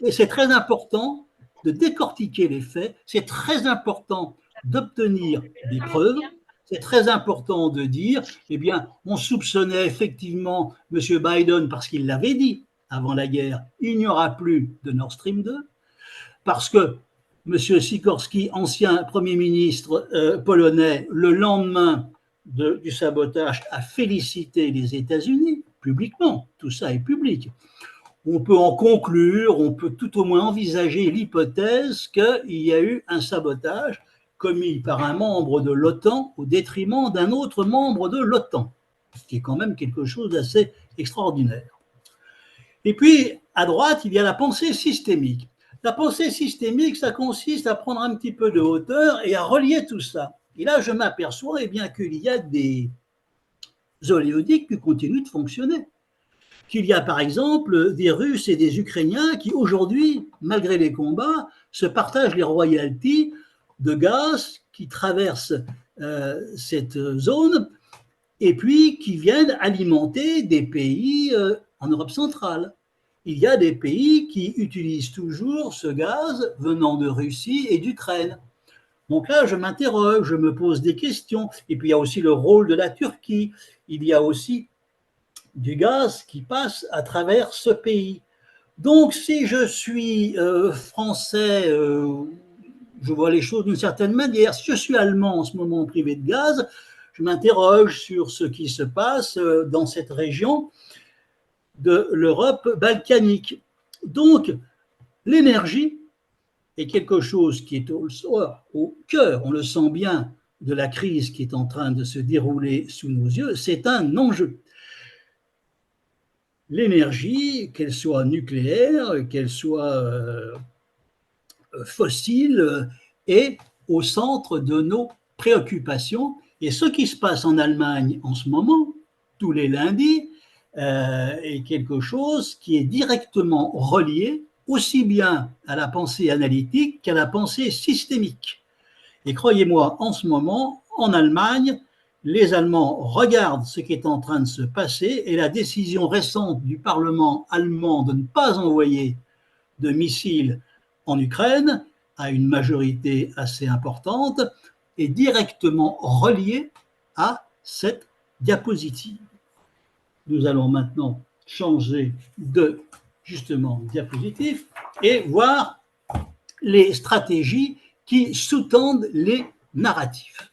Et c'est très important de décortiquer les faits, c'est très important d'obtenir des preuves, c'est très important de dire, eh bien, on soupçonnait effectivement M. Biden parce qu'il l'avait dit avant la guerre, il n'y aura plus de Nord Stream 2, parce que M. Sikorski, ancien Premier ministre polonais, le lendemain du sabotage, a félicité les États-Unis publiquement. Tout ça est public. On peut en conclure, on peut tout au moins envisager l'hypothèse qu'il y a eu un sabotage commis par un membre de l'OTAN au détriment d'un autre membre de l'OTAN, ce qui est quand même quelque chose d'assez extraordinaire. Et puis, à droite, il y a la pensée systémique. La pensée systémique, ça consiste à prendre un petit peu de hauteur et à relier tout ça. Et là, je m'aperçois eh bien, qu'il y a des oléoducs qui continuent de fonctionner. Qu'il y a par exemple des Russes et des Ukrainiens qui aujourd'hui, malgré les combats, se partagent les royalties de gaz qui traversent cette zone et puis qui viennent alimenter des pays en Europe centrale. Il y a des pays qui utilisent toujours ce gaz venant de Russie et d'Ukraine. Donc là, je m'interroge, je me pose des questions. Et puis il y a aussi le rôle de la Turquie. Il y a aussi du gaz qui passe à travers ce pays. Donc si je suis français, je vois les choses d'une certaine manière. Si je suis allemand en ce moment privé de gaz, je m'interroge sur ce qui se passe dans cette région de l'Europe balkanique. Donc l'énergie est quelque chose qui est au cœur, on le sent bien, de la crise qui est en train de se dérouler sous nos yeux, c'est un enjeu. L'énergie, qu'elle soit nucléaire, qu'elle soit fossile, est au centre de nos préoccupations. Et ce qui se passe en Allemagne en ce moment, tous les lundis, est quelque chose qui est directement relié aussi bien à la pensée analytique qu'à la pensée systémique. Et croyez-moi, en ce moment, en Allemagne, les Allemands regardent ce qui est en train de se passer et la décision récente du Parlement allemand de ne pas envoyer de missiles en Ukraine, à une majorité assez importante, est directement reliée à cette diapositive. Nous allons maintenant changer de, justement, diapositive et voir les stratégies qui sous-tendent les narratifs.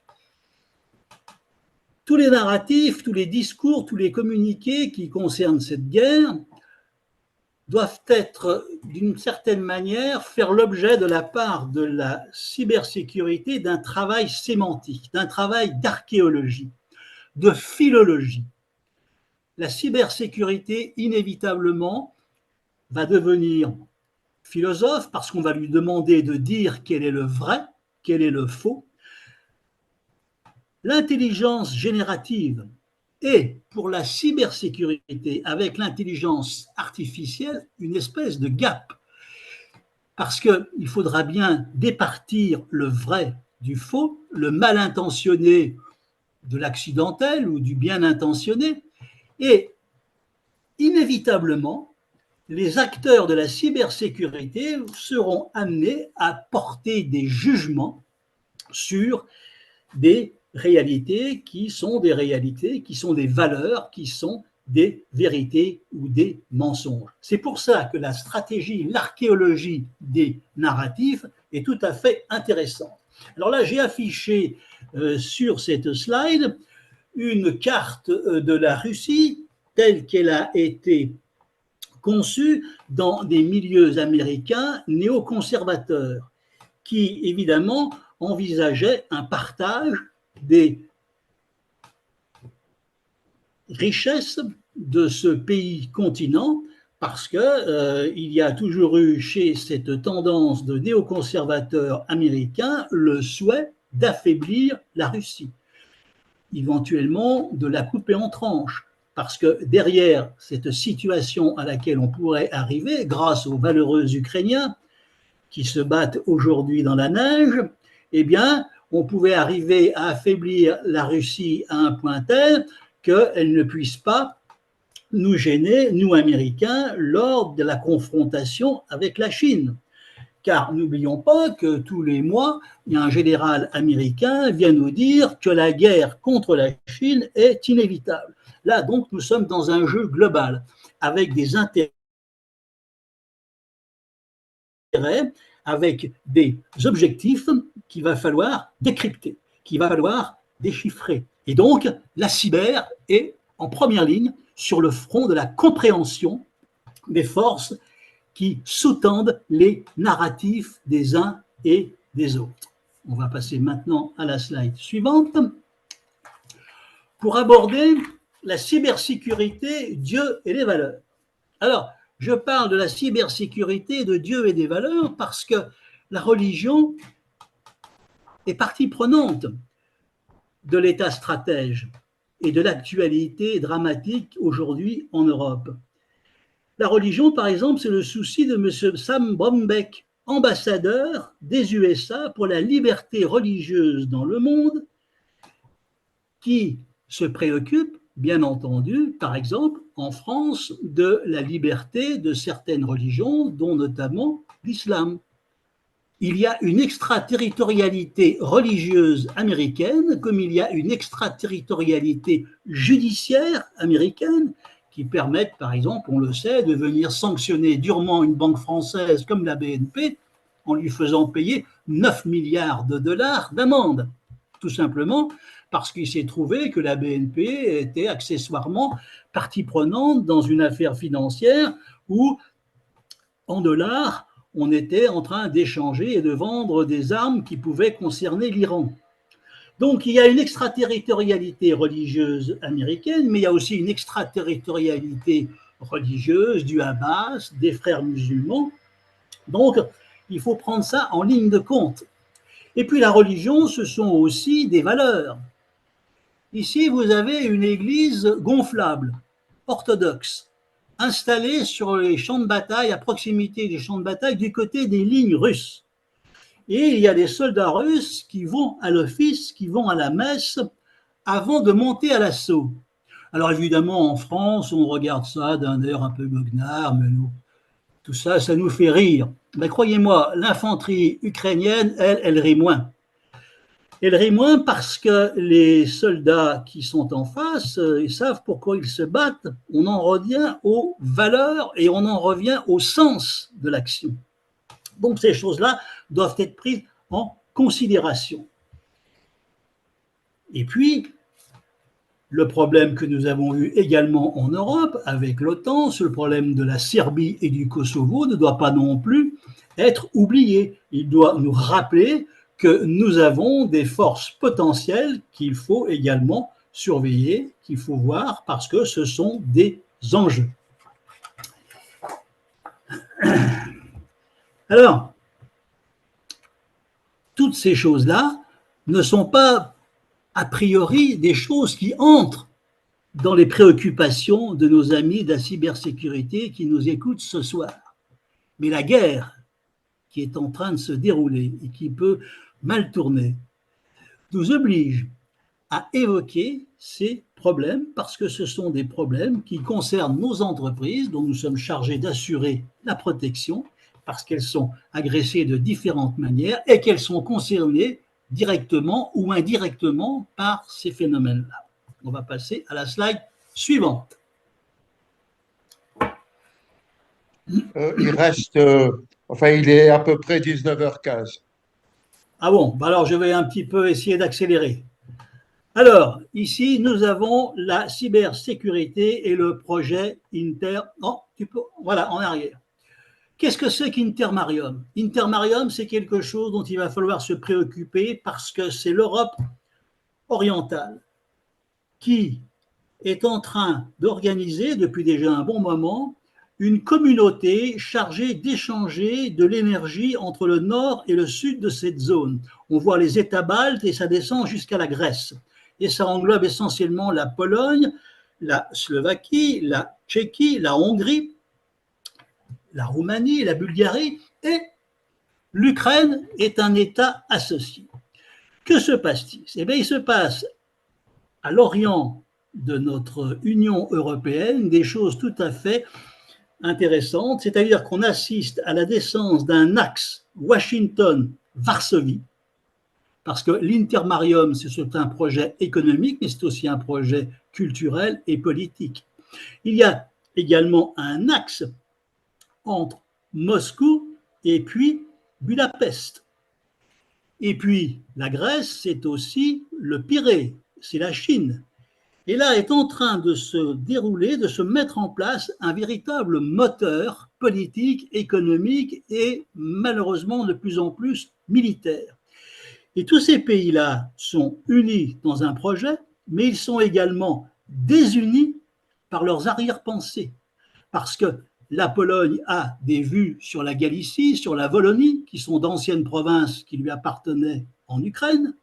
Tous les narratifs, tous les discours, tous les communiqués qui concernent cette guerre doivent être, d'une certaine manière, faire l'objet de la part de la cybersécurité d'un travail sémantique, d'un travail d'archéologie, de philologie. La cybersécurité, inévitablement, va devenir philosophe parce qu'on va lui demander de dire quel est le vrai, quel est le faux. L'intelligence générative est, pour la cybersécurité, avec l'intelligence artificielle, une espèce de gap. Parce qu'il faudra bien départir le vrai du faux, le mal intentionné de l'accidentel ou du bien intentionné. Et inévitablement, les acteurs de la cybersécurité seront amenés à porter des jugements sur des réalités qui sont des réalités, qui sont des valeurs, qui sont des vérités ou des mensonges. C'est pour ça que la stratégie, l'archéologie des narratifs est tout à fait intéressante. Alors là, j'ai affiché sur cette slide une carte de la Russie telle qu'elle a été conçue dans des milieux américains néoconservateurs qui, évidemment, envisageaient un partage des richesses de ce pays-continent parce qu'il y a toujours eu chez cette tendance de néoconservateurs américains le souhait d'affaiblir la Russie, éventuellement de la couper en tranches, parce que derrière cette situation à laquelle on pourrait arriver, grâce aux valeureux Ukrainiens qui se battent aujourd'hui dans la neige, eh bien, on pouvait arriver à affaiblir la Russie à un point tel qu'elle ne puisse pas nous gêner, nous Américains, lors de la confrontation avec la Chine. Car n'oublions pas que tous les mois, il y a un général américain qui vient nous dire que la guerre contre la Chine est inévitable. Là, donc, nous sommes dans un jeu global, avec des intérêts, avec des objectifs qu'il va falloir décrypter, qu'il va falloir déchiffrer. Et donc, la cyber est en première ligne sur le front de la compréhension des forces qui sous-tendent les narratifs des uns et des autres. On va passer maintenant à la slide suivante. Pour aborder la cybersécurité, Dieu et les valeurs. Alors, je parle de la cybersécurité, de Dieu et des valeurs parce que la religion est partie prenante de l'état stratège et de l'actualité dramatique aujourd'hui en Europe. La religion, par exemple, c'est le souci de M. Sam Brownback, ambassadeur des USA pour la liberté religieuse dans le monde, qui se préoccupe, bien entendu, par exemple, en France, de la liberté de certaines religions, dont notamment l'islam. Il y a une extraterritorialité religieuse américaine, comme il y a une extraterritorialité judiciaire américaine, qui permettent, par exemple, on le sait, de venir sanctionner durement une banque française comme la BNP en lui faisant payer 9 milliards de dollars d'amende. Tout simplement parce qu'il s'est trouvé que la BNP était accessoirement partie prenante dans une affaire financière où, en dollars, on était en train d'échanger et de vendre des armes qui pouvaient concerner l'Iran. Donc, il y a une extraterritorialité religieuse américaine, mais il y a aussi une extraterritorialité religieuse du Hamas, des frères musulmans. Donc, il faut prendre ça en ligne de compte. Et puis, la religion, ce sont aussi des valeurs. Ici, vous avez une église gonflable, orthodoxe, installée sur les champs de bataille, à proximité des champs de bataille, du côté des lignes russes. Et il y a des soldats russes qui vont à l'office, qui vont à la messe avant de monter à l'assaut. Alors évidemment, en France, on regarde ça d'un air un peu goguenard, mais nous, tout ça, ça nous fait rire. Mais croyez-moi, l'infanterie ukrainienne, elle rit moins. Elle rit moins parce que les soldats qui sont en face, ils savent pourquoi ils se battent. On en revient aux valeurs et on en revient au sens de l'action. Donc ces choses-là doivent être prises en considération. Et puis, le problème que nous avons eu également en Europe avec l'OTAN, ce problème de la Serbie et du Kosovo ne doit pas non plus être oublié. Il doit nous rappeler que nous avons des forces potentielles qu'il faut également surveiller, qu'il faut voir parce que ce sont des enjeux. Alors, toutes ces choses-là ne sont pas a priori des choses qui entrent dans les préoccupations de nos amis de la cybersécurité qui nous écoutent ce soir. Mais la guerre qui est en train de se dérouler et qui peut mal tourner nous oblige à évoquer ces problèmes parce que ce sont des problèmes qui concernent nos entreprises dont nous sommes chargés d'assurer la protection parce qu'elles sont agressées de différentes manières et qu'elles sont concernées directement ou indirectement par ces phénomènes-là. On va passer à la slide suivante. Il reste, il est à peu près 19h15. Ah bon, alors je vais un petit peu essayer d'accélérer. Alors, ici, nous avons la cybersécurité et le projet Inter... Oh, voilà, en arrière. Qu'est-ce que c'est qu'Intermarium? Intermarium, c'est quelque chose dont il va falloir se préoccuper parce que c'est l'Europe orientale qui est en train d'organiser, depuis déjà un bon moment, une communauté chargée d'échanger de l'énergie entre le nord et le sud de cette zone. On voit les États baltes et ça descend jusqu'à la Grèce. Et ça englobe essentiellement la Pologne, la Slovaquie, la Tchéquie, la Hongrie, la Roumanie, la Bulgarie, et l'Ukraine est un État associé. Que se passe-t-il? Eh bien, il se passe à l'orient de notre Union européenne des choses tout à fait intéressantes, c'est-à-dire qu'on assiste à la naissance d'un axe Washington-Varsovie, parce que l'Intermarium, c'est un projet économique, mais c'est aussi un projet culturel et politique. Il y a également un axe entre Moscou et puis Budapest. Et puis la Grèce, c'est aussi le Pirée, c'est la Chine. Et là est en train de se dérouler, de se mettre en place un véritable moteur politique, économique et malheureusement de plus en plus militaire. Et tous ces pays-là sont unis dans un projet, mais ils sont également désunis par leurs arrière-pensées. Parce que la Pologne a des vues sur la Galicie, sur la Wallonie, qui sont d'anciennes provinces qui lui appartenaient en Ukraine,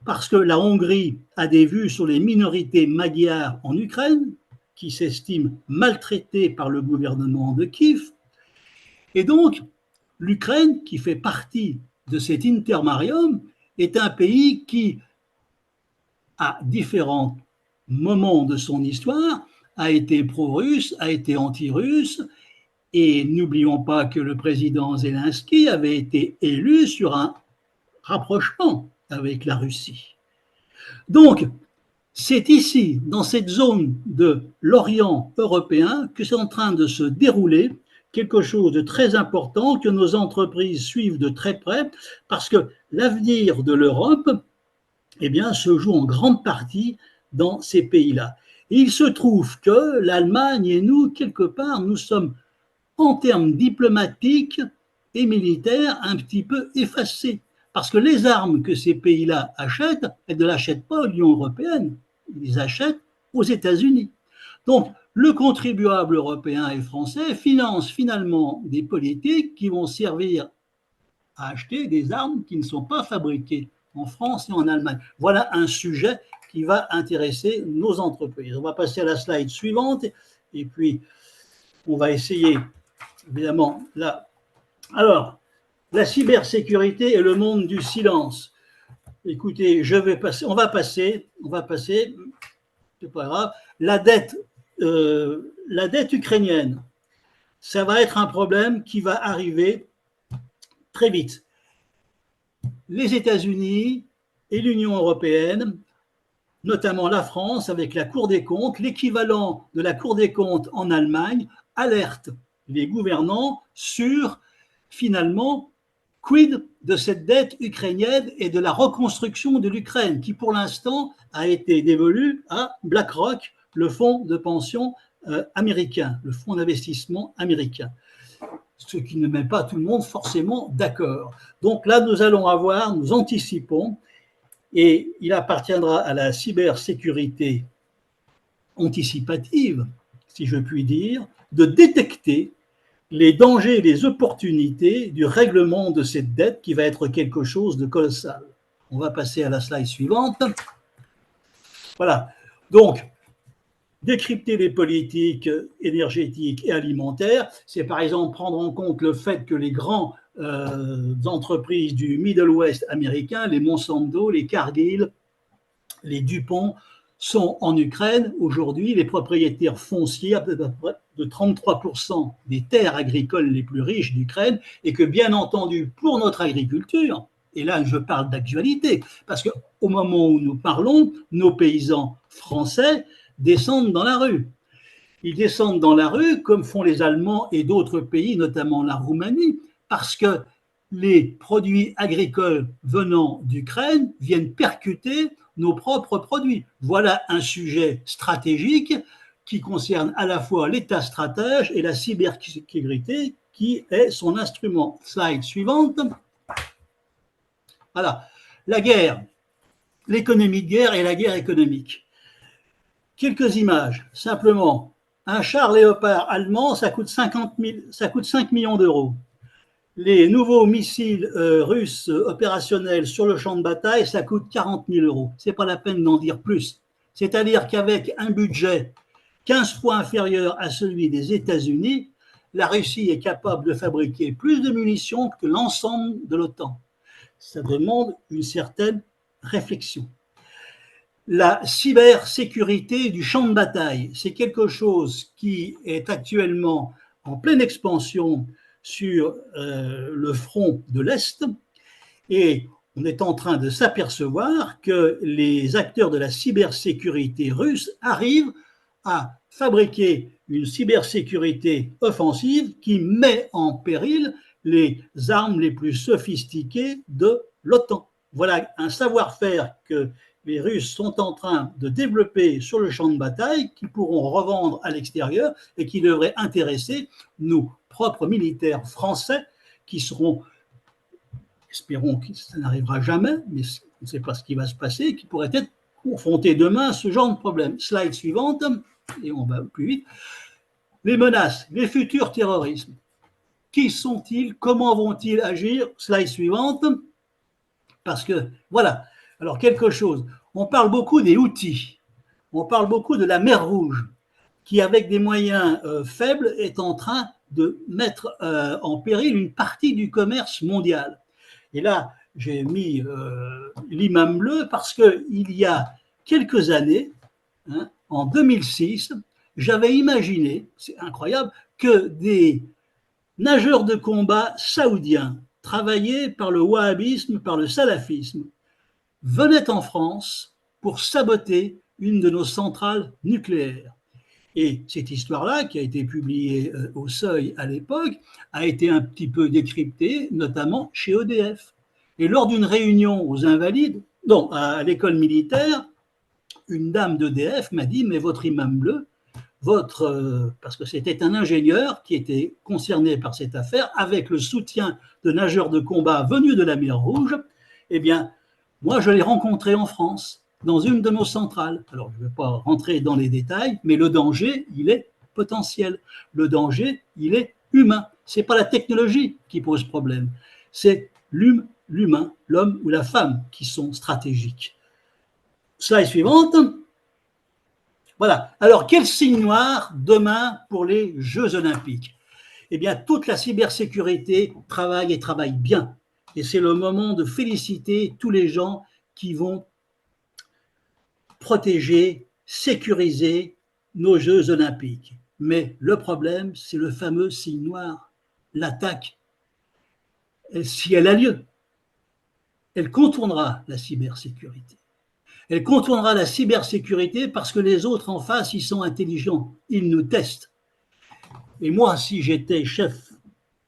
parce que la Hongrie a des vues sur les minorités magyares en Ukraine, qui s'estiment maltraitées par le gouvernement de Kiev. Et donc, l'Ukraine, qui fait partie de cet intermarium, est un pays qui, à différents moments de son histoire, a été pro-russe, a été anti-russe, et n'oublions pas que le président Zelensky avait été élu sur un rapprochement avec la Russie. Donc, c'est ici, dans cette zone de l'Orient européen, que c'est en train de se dérouler quelque chose de très important que nos entreprises suivent de très près, parce que l'avenir de l'Europe, eh bien, se joue en grande partie dans ces pays-là. Et il se trouve que l'Allemagne et nous, quelque part, nous sommes, en termes diplomatiques et militaires, un petit peu effacés. Parce que les armes que ces pays-là achètent, elles ne l'achètent pas à l'Union européenne, ils les achètent aux États-Unis. Donc, le contribuable européen et français finance finalement des politiques qui vont servir à acheter des armes qui ne sont pas fabriquées en France et en Allemagne. Voilà un sujet qui va intéresser nos entreprises. On va passer à la slide suivante et puis on va essayer, évidemment, là. Alors, la cybersécurité et le monde du silence. Écoutez, on va passer, c'est pas grave, la dette ukrainienne. Ça va être un problème qui va arriver très vite. Les États-Unis et l'Union européenne, notamment la France avec la Cour des comptes, l'équivalent de la Cour des comptes en Allemagne, alertent les gouvernants sur, finalement, quid de cette dette ukrainienne et de la reconstruction de l'Ukraine, qui pour l'instant a été dévolue à BlackRock, le fonds de pension américain, le fonds d'investissement américain. Ce qui ne met pas tout le monde forcément d'accord. Donc là, nous anticipons, et il appartiendra à la cybersécurité anticipative, si je puis dire, de détecter les dangers et les opportunités du règlement de cette dette qui va être quelque chose de colossal. On va passer à la slide suivante. Voilà. Donc, décrypter les politiques énergétiques et alimentaires, c'est par exemple prendre en compte le fait que les grandes entreprises du Middle West américain, les Monsanto, les Cargill, les DuPont, sont en Ukraine aujourd'hui les propriétaires fonciers à peu près de 33% des terres agricoles les plus riches d'Ukraine, et que bien entendu pour notre agriculture, et là je parle d'actualité, parce qu'au moment où nous parlons, nos paysans français descendent dans la rue. Ils descendent dans la rue comme font les Allemands et d'autres pays, notamment la Roumanie, parce que les produits agricoles venant d'Ukraine viennent percuter nos propres produits. Voilà un sujet stratégique qui concerne à la fois l'État stratège et la cybersécurité qui est son instrument. Slide suivante. Voilà, la guerre, l'économie de guerre et la guerre économique. Quelques images, simplement. Un char Léopard allemand, ça coûte 5 millions d'euros. Les nouveaux missiles russes opérationnels sur le champ de bataille, ça coûte 40 000 euros. Ce n'est pas la peine d'en dire plus. C'est-à-dire qu'avec un budget 15 fois inférieur à celui des États-Unis, la Russie est capable de fabriquer plus de munitions que l'ensemble de l'OTAN. Ça demande une certaine réflexion. La cybersécurité du champ de bataille, c'est quelque chose qui est actuellement en pleine expansion sur le front de l'Est, et on est en train de s'apercevoir que les acteurs de la cybersécurité russe arrivent à fabriquer une cybersécurité offensive qui met en péril les armes les plus sophistiquées de l'OTAN. Voilà un savoir-faire que les Russes sont en train de développer sur le champ de bataille, qu'ils pourront revendre à l'extérieur et qui devrait intéresser nos propres militaires français qui seront, espérons que ça n'arrivera jamais, mais on ne sait pas ce qui va se passer, qui pourraient être confrontés demain à ce genre de problème. Slide suivante, et on va plus vite. Les menaces, les futurs terrorismes. Qui sont-ils? Comment vont-ils agir? Slide suivante. Parce que, voilà, alors quelque chose. On parle beaucoup des Houthis, on parle beaucoup de la mer Rouge, qui avec des moyens faibles est en train de mettre en péril une partie du commerce mondial. Et là, j'ai mis l'imam bleu parce qu'il y a quelques années, hein, en 2006, j'avais imaginé, c'est incroyable, que des nageurs de combat saoudiens travaillés par le wahhabisme, par le salafisme, venaient en France pour saboter une de nos centrales nucléaires. Et cette histoire-là, qui a été publiée au Seuil à l'époque, a été un petit peu décryptée, notamment chez EDF. Et lors d'une réunion aux Invalides, non, à l'école militaire, une dame d'EDF m'a dit, mais votre imam bleu, parce que c'était un ingénieur qui était concerné par cette affaire, avec le soutien de nageurs de combat venus de la mer Rouge, eh bien, moi, je l'ai rencontré en France, dans une de nos centrales. Alors, je ne vais pas rentrer dans les détails, mais le danger, il est potentiel. Le danger, il est humain. Ce n'est pas la technologie qui pose problème, c'est l'humain, l'homme ou la femme qui sont stratégiques. Slide suivante. Voilà. Alors, quel signe noir demain pour les Jeux Olympiques? Eh bien, toute la cybersécurité travaille et travaille bien. Et c'est le moment de féliciter tous les gens qui vont protéger, sécuriser nos Jeux Olympiques. Mais le problème, c'est le fameux signe noir, l'attaque. Si elle a lieu, elle contournera la cybersécurité. Elle contournera la cybersécurité parce que les autres en face, ils sont intelligents, ils nous testent. Et moi, si j'étais chef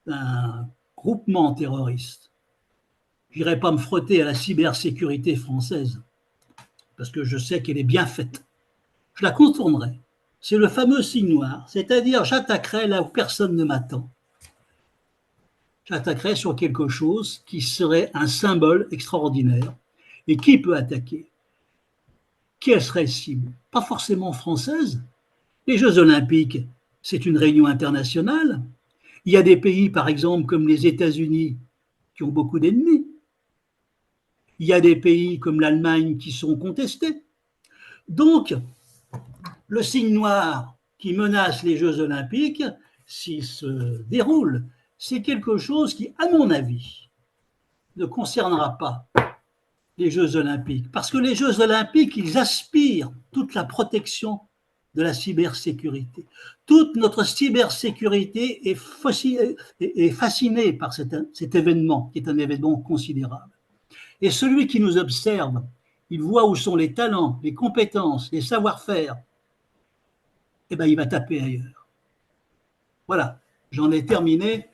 d'un groupement terroriste, je n'irais pas me frotter à la cybersécurité française, parce que je sais qu'elle est bien faite. Je la contournerai. C'est le fameux signe noir, c'est-à-dire j'attaquerai là où personne ne m'attend. J'attaquerai sur quelque chose qui serait un symbole extraordinaire. Et qui peut attaquer? Quelle serait cible? Pas forcément française. Les Jeux Olympiques, c'est une réunion internationale. Il y a des pays, par exemple, comme les États-Unis, qui ont beaucoup d'ennemis. Il y a des pays comme l'Allemagne qui sont contestés. Donc, le signe noir qui menace les Jeux Olympiques, s'il se déroule, c'est quelque chose qui, à mon avis, ne concernera pas les Jeux Olympiques. Parce que les Jeux Olympiques, ils aspirent toute la protection de la cybersécurité. Toute notre cybersécurité est fascinée par cet événement, qui est un événement considérable. Et celui qui nous observe, il voit où sont les talents, les compétences, les savoir-faire, eh bien, il va taper ailleurs. Voilà, j'en ai terminé.